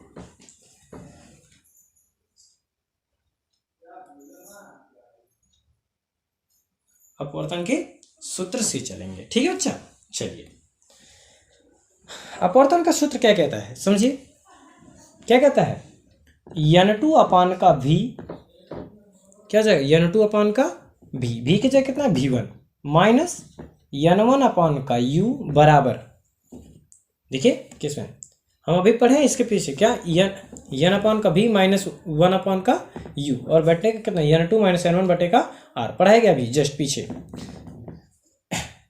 अपवर्तन के सूत्र से चलेंगे, ठीक है बच्चा। चलिए, अपवर्तन का सूत्र क्या कहता है, समझिए क्या कहता है, n2 अपान का v, क्या जाएगा, n2 अपान का v की जगह कितना, v1 माइनस n1 अपान का u बराबर, देखिए किसमें हम अभी पढ़े हैं इसके पीछे, क्या n अपान का v माइनस 1 अपान का u, और बैठने का कितना n2 माइनस n1 बटे का r, पढ़ाया गया अभी जस्ट पीछे,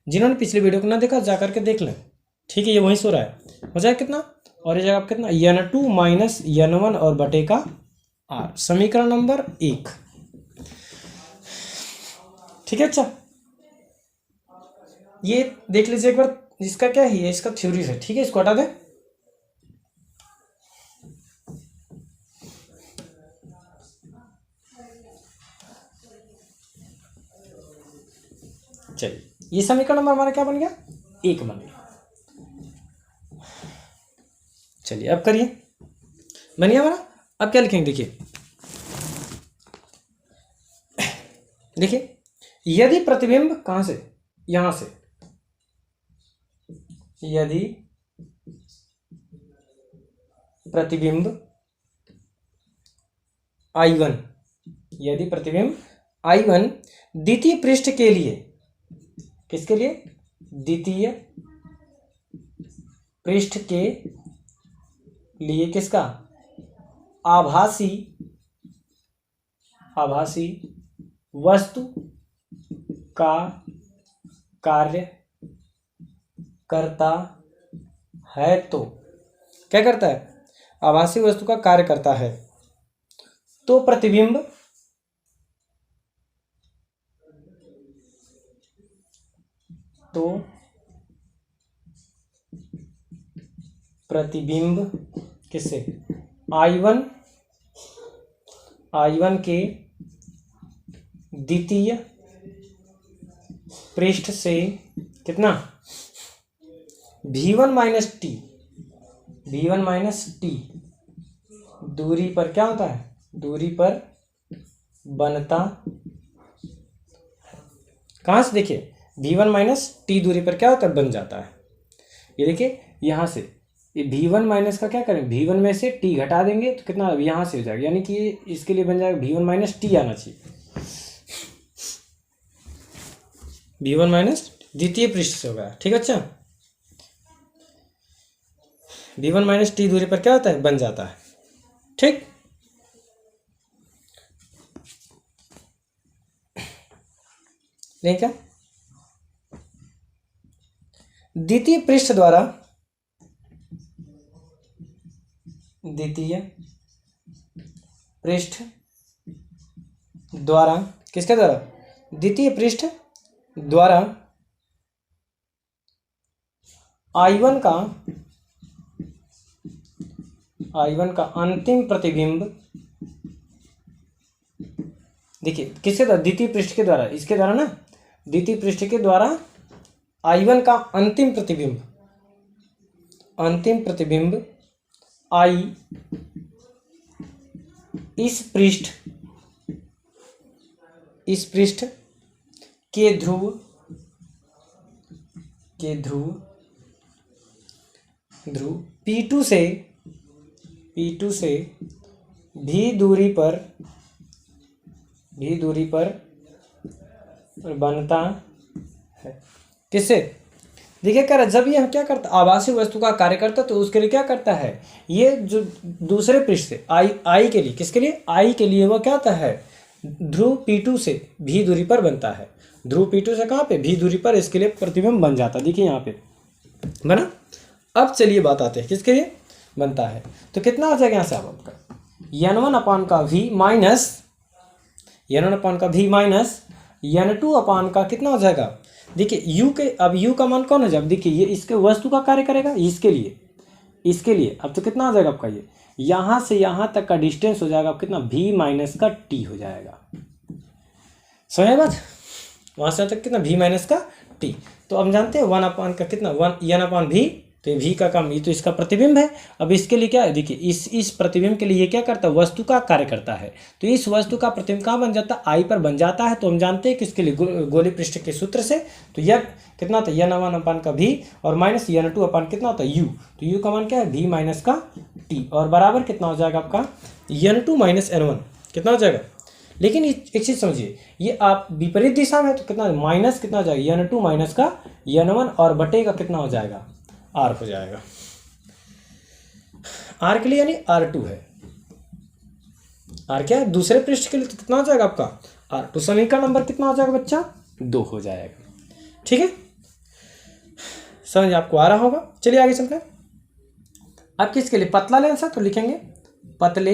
जिन्होंने पिछले वीडियो को ना देखा जा करके देख लें, ठीक है, ये वहीं सो रहा है, हो जाएगा कितना, और ये जाएगा आप कितना n2 माइनस n1 और बटे का r, समीकरण नंबर 1, ठीक है। अच्छा ये देख लीजिए एक बार, इसका क्या है, इसका थ्योरी है, ठीक है, इसको हटा दें। चलिए, ये समीकरण नंबर हमारा क्या बन गया, 1 बन गया। चलिए अब करिए, बन गया हमारा। अब क्या लिखेंगे, देखिए यदि प्रतिबिंब कहां से, यहां से, यदि प्रतिबिंब I1, यदि प्रतिबिंब I1 द्वितीय पृष्ठ के लिए, किसके लिए, द्वितीय पृष्ठ के लिए, किसका, आभासी वस्तु का कार्य करता है, तो क्या करता है, आभासी वस्तु का कार्य करता है, तो प्रतिबिंब किससे, I1 के द्वितीय पृष्ठ से कितना, v1 minus T, v1 minus T दूरी पर क्या होता है, दूरी पर बनता, कहाँ से देखिए v1 माइनस टी दूरी पर क्या होता है, बन जाता है। ये देखिए यहाँ से ये v1 माइनस का क्या करें, v1 में से t घटा देंगे तो कितना यहाँ से हो जाएगा, यानी कि इसके लिए बन जाएगा v1 माइनस टी आना चाहिए, v1 माइनस द्वितीय पृष्ठ से होगा। ठीक है अच्छा, v1 माइनस टी दूरी पर क्या होता है, बन जाता है। ठीक, नहीं क्या, द्वितीय पृष्ठ द्वारा, द्वितीय पृष्ठ द्वारा, किसके द्वारा, द्वितीय पृष्ठ द्वारा I1 का अंतिम प्रतिबिंब, देखिए किसके द्वारा, द्वितीय पृष्ठ के द्वारा, इसके द्वारा ना, द्वितीय पृष्ठ के द्वारा I1 का अंतिम प्रतिबिंब, अंतिम प्रतिबिंब I इस पृष्ठ के ध्रुव P2 से भी दूरी पर बनता है। किससे, देखिए कह रहा जब ये हम क्या करता, आभासी वस्तु का कार्य करता तो उसके लिए क्या करता है, ये जो दूसरे पृष्ठ से आई के लिए, किसके लिए, आई के लिए वो क्या होता है, ध्रुव P2 से भी दूरी पर बनता है। ध्रुव P2 से कहाँ पे, भी दूरी पर इसके लिए प्रतिबिंब बन जाता है। देखिए यहाँ पे बना। अब चलिए बात आते हैं किसके लिए बनता है, तो कितना आ जाएगा यहाँ से आपका n1 अपान का v माइनस n2 अपान का कितना हो जाएगा, देखिए u के, अब u का मान कौन हो जाएगा, देखिए ये इसके वस्तु का कार्य करेगा, इसके लिए अब तो कितना आ जाएगा आपका, ये यहाँ से यहाँ तक का डिस्टेंस हो जाएगा कितना, v माइनस का t हो जाएगा। समझ बात, वहाँ से तक कितना, v माइनस का t। तो अब जानते हैं 1 अपान का कितना, 1 n अपान v, तो ये v का काम, ये तो इसका प्रतिबिंब है। अब इसके लिए क्या है, देखिए इस प्रतिबिंब के लिए ये क्या करता है, वस्तु का कार्य करता है। तो इस वस्तु का प्रतिबिंब कहाँ बन जाता है, आई पर बन जाता है। तो हम जानते हैं कि इसके लिए गोलीय पृष्ठ के सूत्र से, तो यह कितना होता है, n1 अपान का v और माइनस n2 अपान कितना होता है u, तो u का मान क्या है, v माइनस का t, और बराबर कितना हो जाएगा आपका n2 माइनस n1 कितना हो जाएगा। लेकिन एक चीज़ समझिए, ये आप विपरीत दिशा में तो कितना माइनस कितना हो जाएगा, n2 माइनस का n1 और बटे का कितना हो जाएगा, r हो जाएगा। r के लिए यानी r2 है, r क्या है, दूसरे पृष्ठ के लिए तो कितना हो जाएगा आपका r2। समीकरण नंबर कितना हो जाएगा बच्चा, 2 हो जाएगा। ठीक है, समझ आपको आ रहा होगा। चलिए आगे चलते हैं। अब किसके लिए, पतला लेंस है तो लिखेंगे पतले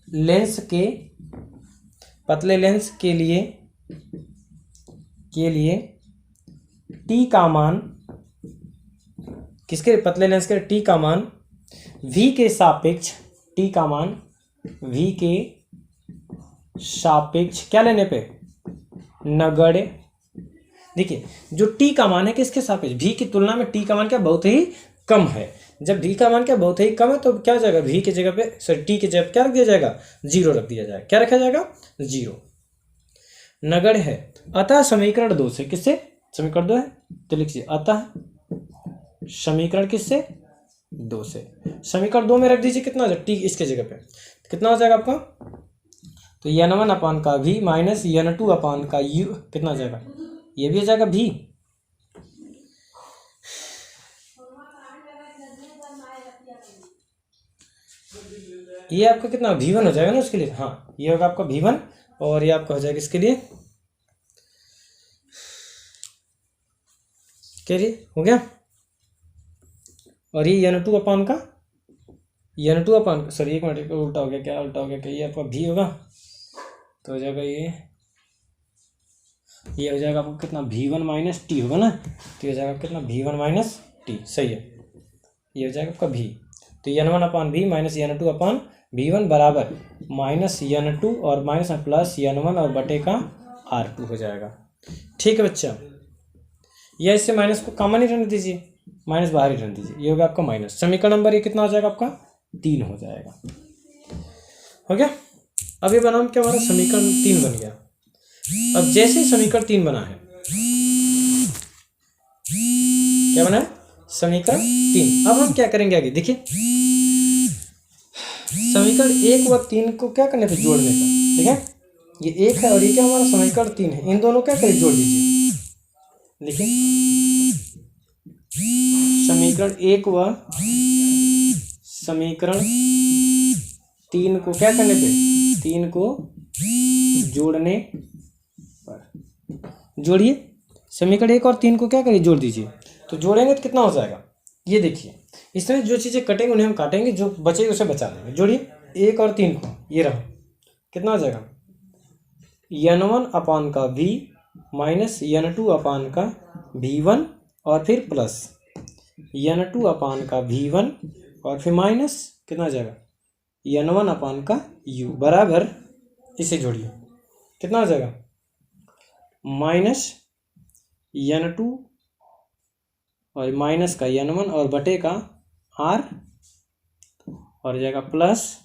लेंस के लिए t का मान, किसके, पतले लेंस के t का मान v के सापेक्ष, t का मान v के सापेक्ष क्या लेने पे, नगण्य। देखिए जो t का मान है किसके सापेक्ष, v की तुलना में t का मान क्या बहुत ही कम है। जब v का मान क्या बहुत ही कम है तो क्या हो जाएगा, v की जगह पे, सॉरी t की जगह पे क्या रख दिया जाएगा, 0 रख दिया जाएगा। क्या रखा जाएगा, 0, नगण्य है। अतः समीकरण 2 से, किससे, समीकरण 2 है तो लिखिए अतः समीकरण किससे, 2 से। समीकरण 2 में रख दीजिए कितना हो जाएगा, t इसके जगह पे कितना हो जाएगा आपका, तो n1 अपान का v माइनस n2 अपान का u कितना हो जाएगा, ये भी हो जाएगा v। ये आपका कितना v1 हो जाएगा ना उसके लिए, हाँ ये होगा आपका v1 और ये आपका हो जाएगा इसके लिए, करिए हो गया। और ये n2 अपान का, n2 अपान, सॉरी एक मिनट उल्टा हो गया, क्या उल्टा हो गया, क्या ये आपका v होगा तो हो जाएगा ये हो जाएगा आपको कितना, v1 माइनस टी होगा ना, तो हो जाएगा कितना v1 माइनस टी, सही है, ये हो जाएगा आपका v। तो n1 अपान v माइनस n2 अपान v1 बराबर माइनस n2 और माइनस प्लस n1 और बटे का r2 हो जाएगा। ठीक है बच्चा, या इससे माइनस को कॉमन ही रहने दीजिए, माइनस बाहर ही रहने दीजिए, ये हो गया आपका माइनस। समीकरण नंबर ये कितना हो जाएगा आपका 3 हो जाएगा। हो गया। अब ये बना क्या हमारा समीकरण 3 बन गया। अब जैसे ही समीकरण 3 बना है, क्या बना है समीकरण 3। अब हम क्या करेंगे आगे देखिए, समीकरण 1 व 3 को क्या करने पे जोड़ने का, ठीक है, ये 1 है और ये क्या हमारा समीकरण 3 है, इन दोनों क्या करें जोड़ दीजिए। देखिए समीकरण 1 व समीकरण 3 को क्या करने पे, 3 को जोड़ने पर, जोड़िए समीकरण 1 और 3 को क्या करिए जोड़ दीजिए। तो जोड़ेंगे तो कितना हो जाएगा, ये देखिए इसमें जो चीज़ें कटेंगे उन्हें हम काटेंगे, जो बचेगी उसे बचा लेंगे। जोड़िए 1 और 3 को, ये रहा कितना हो जाएगा n1 अपान का v माइनस n2 अपान का v1 और फिर प्लस n2 अपान का v1 और फिर माइनस कितना हो जाएगा n1 अपान का u बराबर, इसे जोड़िए कितना हो जाएगा माइनस n2 और माइनस का n1 और बटे का r और जाएगा प्लस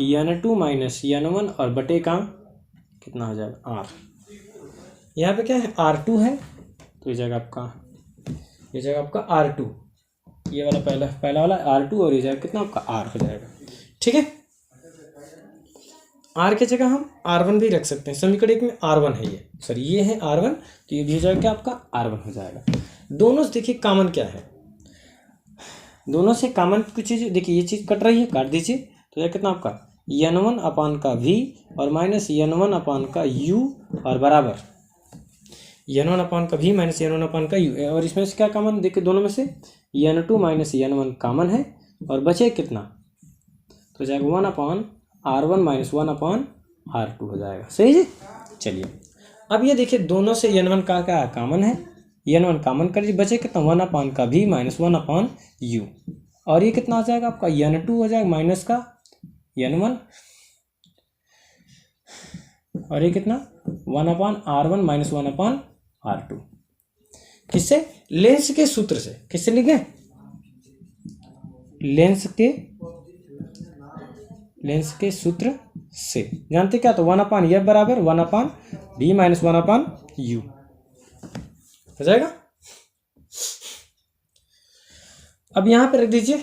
n2 माइनस n1 और बटे का कितना हो जाएगा r। यहाँ पे क्या है r2 है, तो ये जाएगा आपका, ये जाएगा आपका r2, ये वाला पहला वाला r2 और ये जाएगा कितना आपका r हो जाएगा। ठीक है, r की जगह हम r1 भी रख सकते हैं, समीकरण 1 में r1 है, ये सॉरी ये है r1, तो ये भी हो जाएगा क्या आपका r1 हो जाएगा। दोनों से देखिए कॉमन क्या है, दोनों से कॉमन कुछ चीज़ देखिए, ये चीज़ कट रही है काट दीजिए, तो यह कितना आपका n1 अपान का v और माइनस n1 अपान का u और बराबर n1 अपान का v माइनस n1 अपान का u, और इसमें से क्या कॉमन देखिए, दोनों में से n2 माइनस n1 कॉमन है और बचे कितना, तो जाएगा 1 अपान r1 माइनस 1 अपान r2 हो जाएगा। सही जी। चलिए अब ये देखिए दोनों से n1 का क्या कॉमन है, n1 कॉमन कर बचे कितना 1 अपान का v माइनस 1 अपान u, और ये कितना आ जाएगा आपका n2 हो जाएगा माइनस का n1 और ये कितना 1 अपान r1 माइनस 1 अपान r2, किससे लेंस के सूत्र से, किससे लिखे लेंस के सूत्र से, जानते क्या, तो 1 अपान f बराबर 1 अपान v माइनस 1 अपान u हो जाएगा। अब यहां पे रख दीजिए,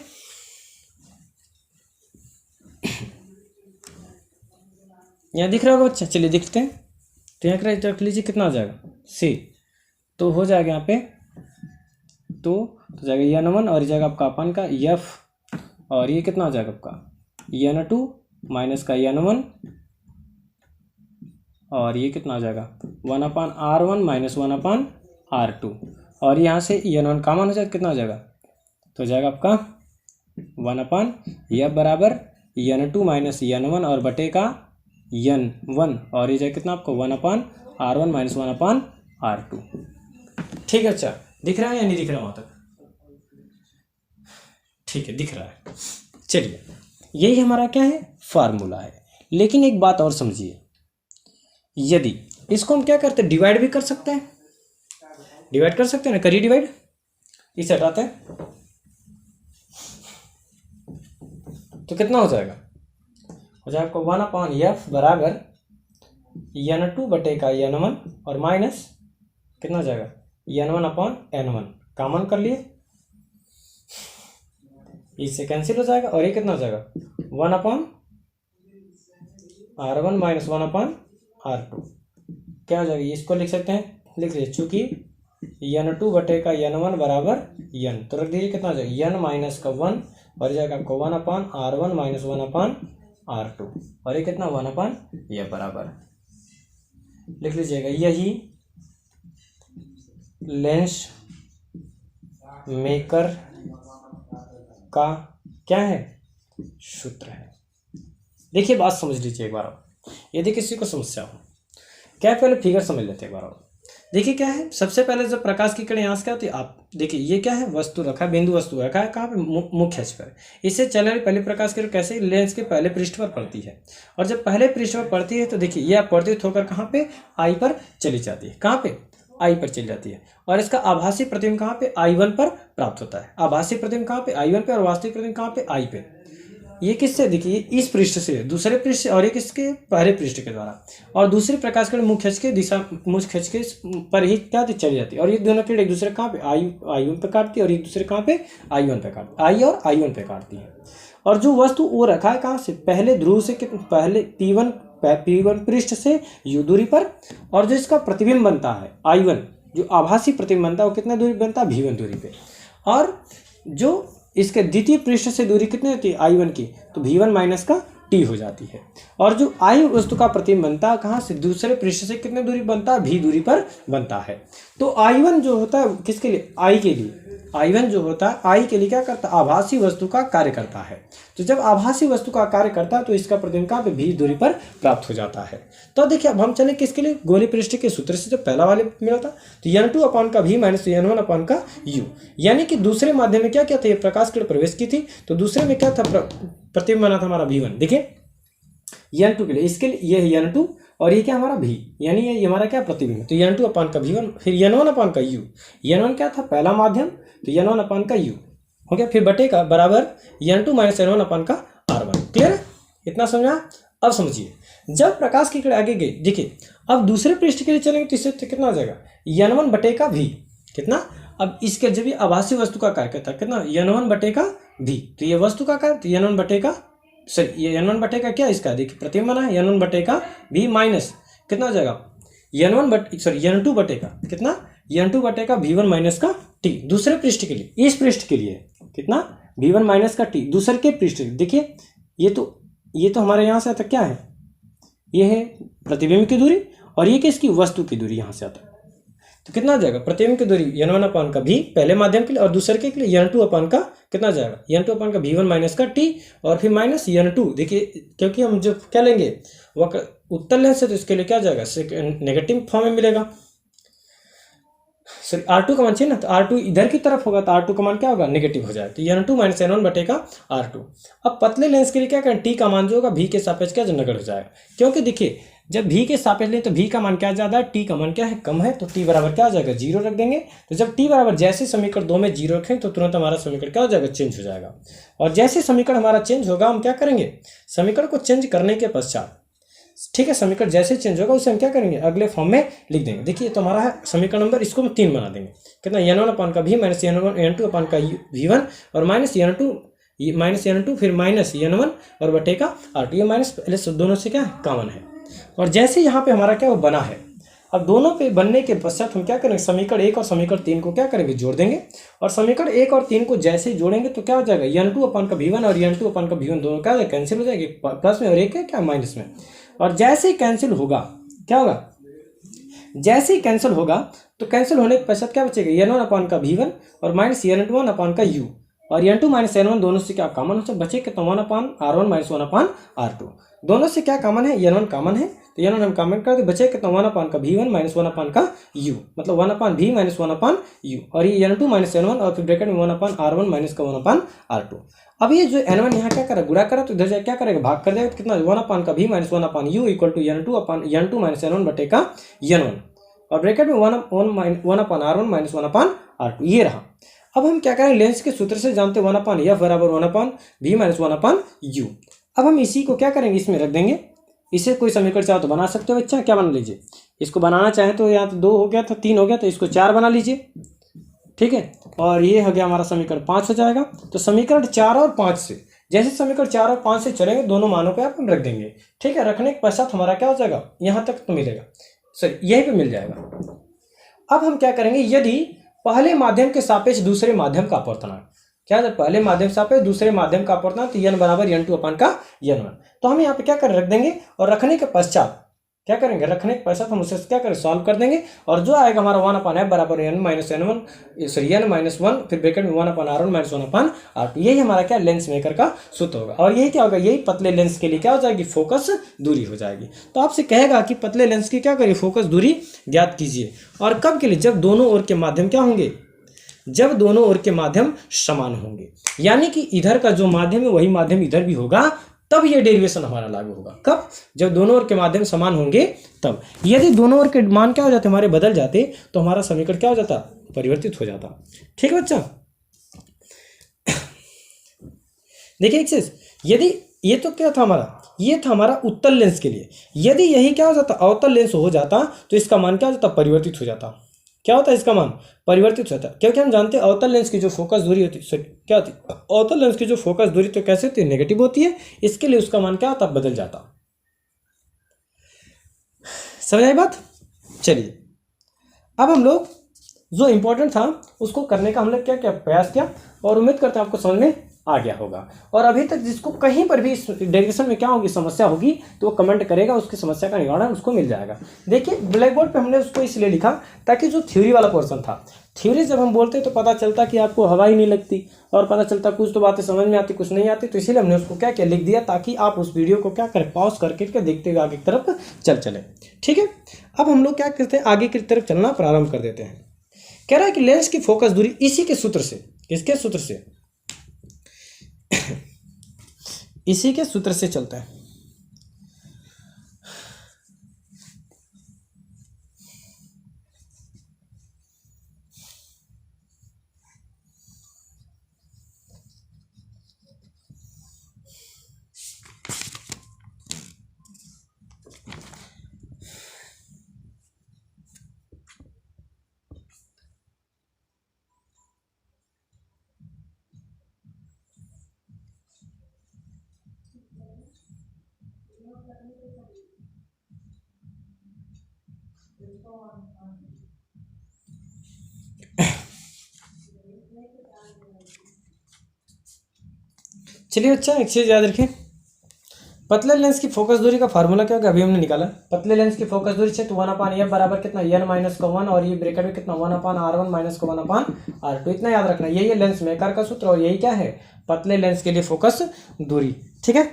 यहाँ दिख रहा होगा बच्चा, चलिए दिखते हैं, तो यहाँ रख लीजिए कितना हो जाएगा से, तो हो जाएगा यहाँ पे तो जाएगा n1 और ये जाएगा आपका अपान का f, और ये कितना हो जाएगा आपका n2 माइनस का n1 और ये कितना हो जाएगा 1 अपान r1 माइनस 1 अपान r2, और यहाँ से n1 कॉमन हो जाएगा कितना हो जाएगा, तो हो जाएगा आपका 1 अपान f बराबर n2 माइनस n1 और बटे का n1 और ये जाएगा कितना आपको 1 अपान r1 माइनस 1 अपान r2। ठीक है, अच्छा दिख रहा है या नहीं दिख रहा वहाँ तक, ठीक है दिख रहा है। चलिए यही हमारा क्या है फार्मूला है, लेकिन एक बात और समझिए, यदि इसको हम क्या करते हैं डिवाइड भी कर सकते हैं, डिवाइड कर सकते हैं ना, करिए डिवाइड, इसे हटाते हैं तो कितना हो जाएगा, हो जाएगा आपको 1 अपान f बराबर n2 बटे का n1 और माइनस कितना हो जाएगा n1 अपान n1 कॉमन कर लिए, इससे कैंसिल हो जाएगा, और ये कितना हो जाएगा 1 अपान r1 माइनस 1 अपान r2 क्या हो जाएगा, इसको लिख सकते हैं, लिख लीजिए चूंकि n2 बटे का n1 बराबर n, तो रख दीजिए कितना हो जाएगा n माइनस का 1 और जाएगा आपको 1 अपान r1 माइनस 1 अपान r2 और ये कितना 1 अपान ये बराबर लिख लीजिएगा। यही लेंस मेकर का क्या है सूत्र है। देखिए बात समझ लीजिए एक बार और, यदि किसी को समस्या हो, क्या पहले फिगर समझ लेते हैं एक बार और। देखिए क्या है, सबसे पहले जब प्रकाश की किरण यहाँ से क्या होती है, आप देखिए ये क्या है वस्तु रखा है, बिंदु वस्तु रखा है कहाँ पे मुख्य अक्ष पर, इससे चल रही पहली प्रकाश की किरण कैसे लेंस के पहले पृष्ठ पर पड़ती है, और जब पहले पृष्ठ पर पड़ती है तो देखिए ये आप पड़ती होकर कहाँ पे आई पर चली जाती है, कहाँ पे आई पर चली जाती है और इसका आभासी प्रतिबिंब कहाँ पे I1 पर प्राप्त होता है। आभासी प्रतिबिंब कहाँ पे I1 पे और वास्तविक प्रतिबिंब कहाँ पे I पे। ये किससे देखिए, इस पृष्ठ से दूसरे पृष्ठ से, और ये किसके पहले पृष्ठ के द्वारा, और दूसरी प्रकाश किरण मुख खींच के दिशा मुख खींच के पर ही क्या चली जाती है। और ये दोनों किरण एक दूसरे कहाँ पे I1 पे काटती है और एक दूसरे कहाँ पे I1 पे काटती है, I और I1 पे काटती है। और जो वस्तु वो रखा है कहाँ से, पहले ध्रुव से पहले P1 पृष्ठ से U दूरी पर, और जो इसका प्रतिबिंब बनता है I1, जो आभासी प्रतिबिंब बनता है वो कितने दूरी बनता है, V1 दूरी पे। और जो इसके द्वितीय पृष्ठ से दूरी कितनी होती है I1 की, तो V1 माइनस का T हो जाती है। और जो I वस्तु का प्रतिबिंब बनता है कहाँ से, दूसरे पृष्ठ से कितने दूरी बनता है, V दूरी पर बनता है। तो I1 जो होता है किसके लिए, I के लिए, I1 जो होता है I के लिए क्या करता है, आभासी वस्तु का कार्य करता है। तो जब आभासी वस्तु का कार्य करता है तो इसका प्रतिबिंब कहाँ पे, V दूरी पर प्राप्त हो जाता है। तो देखिए अब हम चले किसके लिए, गोलीय पृष्ठ के सूत्र से, जो पहला वाले मिला था, तो N2 अपान का V माइनस N1 अपान का U, यानी कि दूसरे माध्यम में क्या क्या था, ये प्रकाश किरण प्रवेश की थी, तो दूसरे में क्या था, प्रतिबिंब बना था हमारा V1। देखिए N2 के लिए, इसके लिए ये है N2 और ये क्या हमारा V, यानी ये हमारा क्या प्रतिबिंब, तो N2 अपान का V1, फिर N1 अपान का U। N1 क्या था, पहला माध्यम, तो N1 अपान का U हो गया, फिर बटे का बराबर N2 माइनस N1 अपान का R1। क्लियर है, इतना समझा। अब समझिए, जब प्रकाश की किरण आगे गई, देखिए अब दूसरे पृष्ठ के लिए चलेंगे तो इससे कितना आ जाएगा, N1 बटे का V, कितना, अब इसके जब ये आभासी वस्तु का कार्य करता है कितना, N1 बटे का V, तो ये वस्तु का कार्य, तो N1 बटे का, सॉरी ये N1 बटे का क्या, इसका देखिए प्रतिबिंब बना है, N1 बटे का V माइनस कितना हो जाएगा, N2 बटे का कितना, N2 बटे का V1 माइनस का T, दूसरे पृष्ठ के लिए, इस पृष्ठ के लिए कितना, V1 माइनस का T, दूसरे के पृष्ठ। देखिए ये तो हमारे यहाँ से आता क्या है, ये है प्रतिबिंब की दूरी, और ये किसकी, वस्तु की दूरी यहाँ से आता है। तो कितना आ जाएगा, प्रतिबिंब की दूरी N1 अपान का V पहले माध्यम के लिए, और दूसरे के लिए N2 अपान का कितना जाएगा, N2 अपान का V1 माइनस का T, और फिर माइनस N2। देखिए क्योंकि हम जो क्या लेंगे वह उत्तल लेंस है, तो इसके लिए क्या जाएगा, नेगेटिव फॉर्म में मिलेगा। सॉरी R2 का मान चाहिए ना, तो R2 इधर की तरफ होगा, तो R2 का मान क्या होगा, नेगेटिव हो जाएगा, तो N2 माइनस N1 बटेगा R2। अब पतले लेंस के लिए क्या करें, T का मान जो होगा V के सापेक्ष क्या, जो नगण्य हो जाएगा, क्योंकि देखिए जब V के सापेक्ष लें तो V का मान क्या ज़्यादा है, T का मान क्या है, कम है, तो T बराबर क्या हो जाएगा, 0 रख देंगे। तो जब T बराबर, जैसे समीकरण 2 में 0 रखें तो तुरंत हमारा समीकरण क्या हो जाएगा, चेंज हो जाएगा। और जैसे समीकरण हमारा चेंज होगा, हम क्या करेंगे, समीकरण को चेंज करने के पश्चात, ठीक है, समीकरण जैसे चेंज होगा उसे हम क्या करेंगे, अगले फॉर्म में लिख देंगे। देखिए तो हमारा है समीकरण नंबर, इसको हम 3 बना देंगे, कितना, N1 अपान का V माइनस N2 अपान का V1, और माइनस N2 फिर माइनस N1 और बटेगा R2, ये माइनस पहले दोनों से क्या है, कॉमन है। और जैसे यहाँ पे हमारा क्या वो बना है, अब दोनों पे बनने के पश्चात हम क्या करेंगे, समीकरण 1 और समीकरण 3 को क्या करेंगे, जोड़ देंगे। और समीकरण 1 और 3 को जैसे ही जोड़ेंगे तो क्या हो जाएगा, N2 अपान का V1 और N2 अपान का V1 दोनों क्या कैंसिल हो जाएंगे, प्लस में और एक है क्या माइनस में। और जैसे ही कैंसिल होगा क्या होगा, जैसे ही कैंसिल होगा तो कैंसिल होने के पश्चात क्या बचेगा, N1 अपान का V1 और माइनस N1 अपान का U, और N2 माइनस N1 दोनों से क्या कॉमन हो, बचे कितना, 1 अपान R1 माइनस 1 अपान R2, दोनों से क्या कॉमन है, N1 कॉमन है, तो N1 हम कॉमन कर दे, बचे कितना, 1 अपान का V1 माइनस 1 अपान का U, मतलब 1 अपान V माइनस 1 अपान U, और ये N2 माइनस N1 और फिर ब्रैकेट में 1 अपान R1 माइनस का 1 अपान R2। अब ये जो N1 यहाँ क्या करा, गुणा करा, तो इधर जाए क्या करेगा, भाग कर देगा, तो कितना, 1 अपान का V minus 1 upon U equal to N2 minus N1 बटे का N1, और ब्रैकेट में 1 अपान R1 माइनस 1 अपान R2, ये रहा। अब हम क्या करें, लेंस के सूत्र से जानते 1 अपान F बराबर 1 अपान V माइनस 1 अपान U। अब हम इसी को क्या करेंगे, इसमें रख देंगे। इसे कोई समीकरण चाहो तो बना सकते हो बच्चा, क्या बना लीजिए, इसको बनाना चाहे तो यहाँ तो 2 हो गया था, 3 हो गया, तो इसको 4 बना लीजिए, ठीक है। और ये हो गया हमारा समीकरण 5 हो जाएगा। तो समीकरण 4 और 5 से, जैसे समीकरण 4 और 5 से चलेंगे दोनों मानों पे आप हम रख देंगे, ठीक है। रखने के पश्चात हमारा क्या हो जाएगा, यहाँ तक तो मिलेगा, सॉरी यहीं पे मिल जाएगा। अब हम क्या करेंगे, यदि पहले माध्यम के सापेक्ष दूसरे माध्यम का अपवर्तनांक, क्या है, पहले माध्यम सापेक्ष दूसरे माध्यम का अपवर्तनांक, तो N बराबर N2 अपान का N1, तो हम यहाँ पे क्या कर रख देंगे, और रखने के पश्चात क्या करेंगे, रखने के पश्चात हम उसे क्या करें, सॉल्व कर देंगे, और जो आएगा हमारा 1 अपान F बराबर N माइनस N1 फिर ब्रैकेट में 1 अपान R1 माइनस 1 अपान R2, यही हमारा क्या लेंस मेकर का सूत्र होगा। और यही क्या होगा, यही पतले लेंस के लिए क्या हो जाएगी, फोकस दूरी हो जाएगी। तो आपसे कहेगा कि पतले लेंस की क्या करिए, फोकस दूरी ज्ञात कीजिए, और कब के लिए, जब दोनों ओर के माध्यम क्या होंगे, जब दोनों ओर के माध्यम समान होंगे, यानी कि इधर का जो माध्यम है वही माध्यम इधर भी होगा, तब ये डेरिवेशन हमारा लागू होगा। कब? जब दोनों ओर के माध्यम समान होंगे तब। यदि दोनों ओर के मान क्या हो जाते, हमारे बदल जाते, तो हमारा समीकरण क्या हो जाता, परिवर्तित हो जाता। ठीक है बच्चा। देखिए एक चीज, यदि ये तो क्या था हमारा, ये था हमारा उत्तल लेंस के लिए। यदि यही क्या हो जाता, अवतल लेंस हो जाता, तो इसका मान क्या हो जाता, परिवर्तित हो जाता। क्या होता है इसका मान, परिवर्तित होता है। क्योंकि हम जानते हैं अवतल लेंस की जो फोकस दूरी होती है, क्या होती है, अवतल लेंस की जो फोकस दूरी तो कैसे होती है, नेगेटिव होती है। इसके लिए उसका मान क्या होता, बदल जाता। समझ आई बात? चलिए अब हम लोग जो इंपॉर्टेंट था उसको करने का हम लोग क्या क्या प्रयास किया, और उम्मीद करते हैं आपको समझ में आ गया होगा। और अभी तक जिसको कहीं पर भी इस डेरिवेशन में क्या होगी, समस्या होगी, तो वो कमेंट करेगा, उसकी समस्या का निवारण उसको मिल जाएगा। देखिए ब्लैक बोर्ड पे हमने उसको इसलिए लिखा ताकि जो थ्योरी वाला पोर्शन था, थ्योरी जब हम बोलते तो पता चलता कि आपको हवा ही नहीं लगती, और पता चलता कुछ तो बातें समझ में आती, कुछ नहीं आती। तो इसीलिए हमने उसको क्या क्या लिख दिया, ताकि आप उस वीडियो को क्या करें, पॉज करके देखते हुए आगे की तरफ चले। ठीक है, अब हम लोग क्या करते हैं, आगे की तरफ चलना प्रारंभ कर देते हैं। कह रहा है कि लेंस की फोकस दूरी इसी के सूत्र से, किसके सूत्र से, इसी के सूत्र से चलता है। चलिए अच्छा, एक चीज याद रखें, पतले लेंस की फोकस दूरी का फार्मूला क्या होगा, अभी हमने निकाला। पतले लेंस की फोकस दूरी से 1/f बराबर कितना, n माइनस का 1, और ये ब्रैकेट में कितना 1/r1 माइनस का 1/r2। इतना याद रखना, यही है लेंस मेकर का सूत्र, और यही क्या है, पतले लेंस के लिए फोकस दूरी। ठीक है,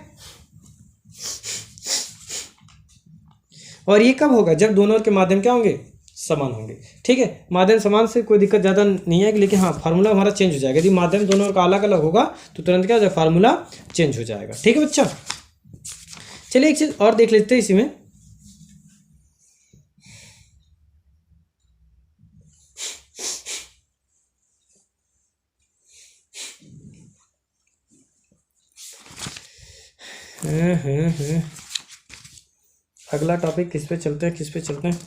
और ये कब होगा, जब दोनों के माध्यम क्या होंगे, समान होंगे। ठीक है, माध्यम समान से कोई दिक्कत ज़्यादा नहीं है, लेकिन हाँ फार्मूला हमारा चेंज हो जाएगा। यदि माध्यम दोनों का अलग अलग होगा तो तुरंत क्या हो जाएगा, फार्मूला चेंज हो जाएगा। ठीक है बच्चा, चलिए एक चीज और देख लेते हैं इसी में। अगला टॉपिक किस पे चलते हैं, किस पे चलते हैं।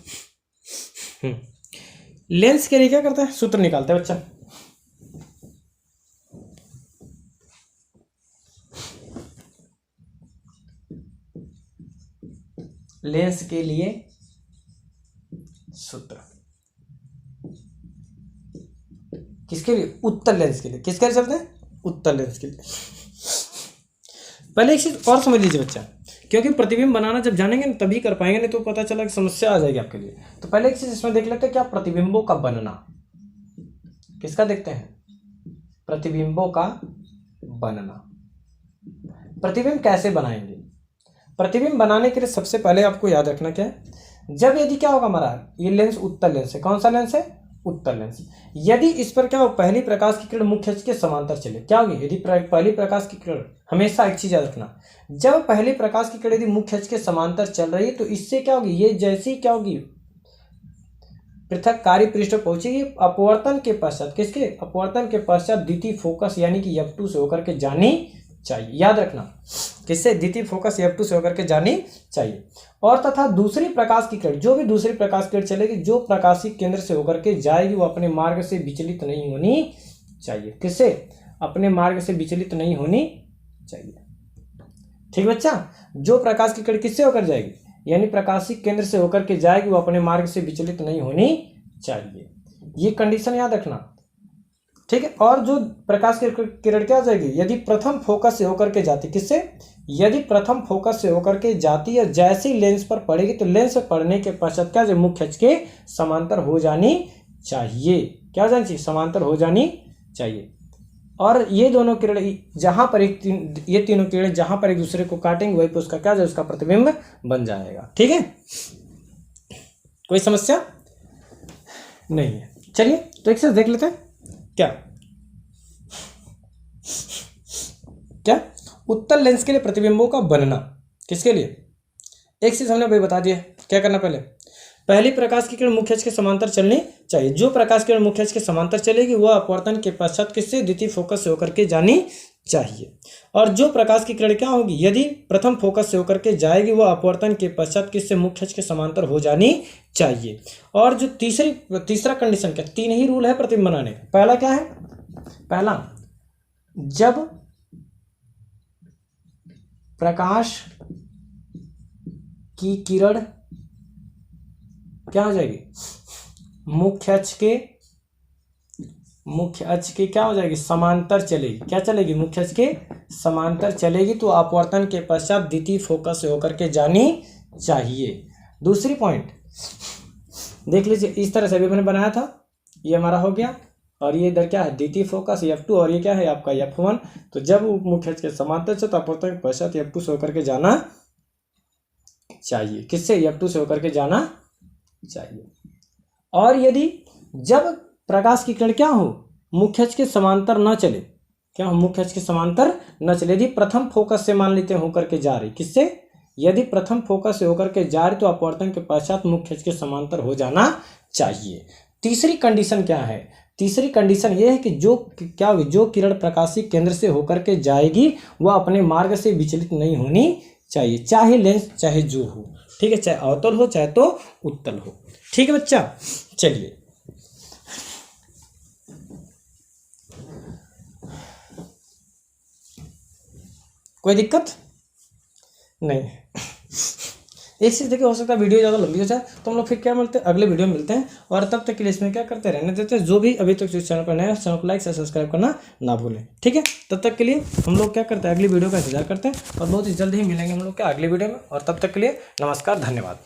लेंस के लिए क्या करता है, सूत्र निकालता है बच्चा। लेंस के लिए सूत्र, किसके लिए, उत्तल लेंस के लिए। किसके लिए चलते हैं, उत्तल लेंस के लिए। पहले एक चीज और समझ लीजिए बच्चा, क्योंकि प्रतिबिंब बनाना जब जानेंगे ना तभी कर पाएंगे, नहीं तो पता चला कि समस्या आ जाएगी आपके लिए। तो पहले एक चीज इसमें देख लेते हैं, क्या प्रतिबिंबों का बनना, किसका देखते हैं, प्रतिबिंबों का बनना। प्रतिबिंब कैसे बनाएंगे, प्रतिबिंब बनाने के लिए सबसे पहले आपको याद रखना क्या है, जब यदि क्या होगा हमारा, ये लेंस उत्तल लेंस है, कौन सा लेंस है, उत्तल लेंस। यदि इस पर क्या हो, पहली प्रकाश की किरण मुख्य अक्ष के समांतर चले, क्या होगी, यदि पहली प्रकाश की किरण, हमेशा एक चीज याद रखना, जब पहली प्रकाश की किरण यदि मुख्य अक्ष के समांतर चल रही है, तो इससे क्या होगी, ये जैसी क्या होगी, पृथककारी पृष्ठ पर पहुंचेगी, अपवर्तन के पश्चात, किसके, अपवर्तन के पश्चात द्वितीय फोकस यानी कि F2 से होकर के जानी चाहिए। याद रखना, किससे, द्वितीय फोकस F2 से होकर के जानी चाहिए। और तथा दूसरी प्रकाश की किरण, जो भी दूसरी प्रकाश किरण चलेगी, जो प्रकाशी केंद्र से होकर के जाएगी, वो अपने मार्ग से विचलित नहीं होनी चाहिए। किससे, अपने मार्ग से विचलित नहीं होनी चाहिए। ठीक बच्चा, जो प्रकाश की किरण किससे होकर जाएगी, यानी प्रकाशिक केंद्र से होकर के जाएगी, वो अपने मार्ग से विचलित नहीं होनी चाहिए। ये कंडीशन याद रखना। ठीक है, और जो प्रकाश की किरण क्या हो जाएगी, यदि प्रथम फोकस से होकर के जाती, किससे, यदि प्रथम फोकस से होकर के जाती है, जैसे ही लेंस पर पड़ेगी, तो लेंस पर पड़ने के पश्चात क्या जो मुख्य अक्ष के समांतर हो जानी चाहिए। क्या हो जानी चाहिए, समांतर हो जानी चाहिए। और ये दोनों किरण जहां पर ये तीनों किरण जहां पर एक दूसरे को काटेंगे, वही पर उसका क्या जाए, उसका प्रतिबिंब बन जाएगा। ठीक है, कोई समस्या नहीं है। चलिए तो एक से देख लेते हैं, क्या क्या उत्तल लेंस के लिए प्रतिबिंबों का बनना, किसके लिए? एक चीज हमने भाई बता दिया, क्या करना पहली प्रकाश की किरण मुख्य अक्ष के समांतर चलनी चाहिए। जो प्रकाश की किरण मुख्य अक्ष के समांतर चलेगी वह अपवर्तन के पश्चात किससे? द्वितीय फोकस से होकर के जानी चाहिए। और जो प्रकाश की किरण क्या होगी? यदि प्रथम फोकस से होकर के जाएगी वह अपवर्तन के पश्चात किससे? मुख्य अक्ष के समांतर हो जानी चाहिए। और जो तीसरा कंडीशन क्या? 3 ही रूल है प्रतिबिंब बनाने का। पहला क्या है? पहला, जब प्रकाश की किरण क्या हो जाएगी? मुख्य अक्ष के क्या हो जाएगी? समांतर चलेगी। क्या चलेगी? मुख्य अक्ष के समांतर चलेगी तो अपवर्तन के पश्चात द्वितीय फोकस से होकर के जानी चाहिए। दूसरी पॉइंट देख लीजिए, इस तरह से अभी मैंने बनाया था, ये हमारा हो गया और ये इधर क्या है? द्वितीय फोकस F2 और ये क्या है? आपका F1। तो जब मुख्य अक्ष के समांतर से तो अपवर्तन के पश्चात F2 से होकर के जाना चाहिए। किससे? F2 से होकर के जाना चाहिए। और यदि जब प्रकाश की किरण क्या हो? मुख्य अक्ष के समांतर न चले, क्या हो? मुख्य अक्ष के समांतर न चले, यदि प्रथम फोकस से मान लेते हैं होकर के जा रही, किससे? यदि प्रथम फोकस से होकर के जा रही तो अपवर्तन के पश्चात मुख्य अक्ष के समांतर हो जाना चाहिए। तीसरी कंडीशन क्या है? तीसरी कंडीशन ये है कि जो किरण प्रकाशीय केंद्र से होकर के जाएगी वह अपने मार्ग से विचलित नहीं होनी चाहिए, चाहे लेंस चाहे जो हो, ठीक है, चाहे अवतल हो चाहे तो उत्तल हो। ठीक है बच्चा, चलिए कोई दिक्कत नहीं। एक चीज देखिए, हो सकता है वीडियो ज़्यादा लंबी हो जाए तो हम लोग फिर क्या मिलते हैं? अगले वीडियो में मिलते हैं। और तब तक के लिए इसमें क्या करते रहने देते हैं। जो भी अभी तक इस चैनल पर नया है, चैनल को लाइक से सब्सक्राइब करना ना भूलें, ठीक है। तब तक के लिए हम लोग क्या करते हैं? अगली वीडियो का इंतजार करते हैं और बहुत ही जल्द ही मिलेंगे हम लोग क्या? अगली वीडियो में। और तब तक के लिए नमस्कार, धन्यवाद।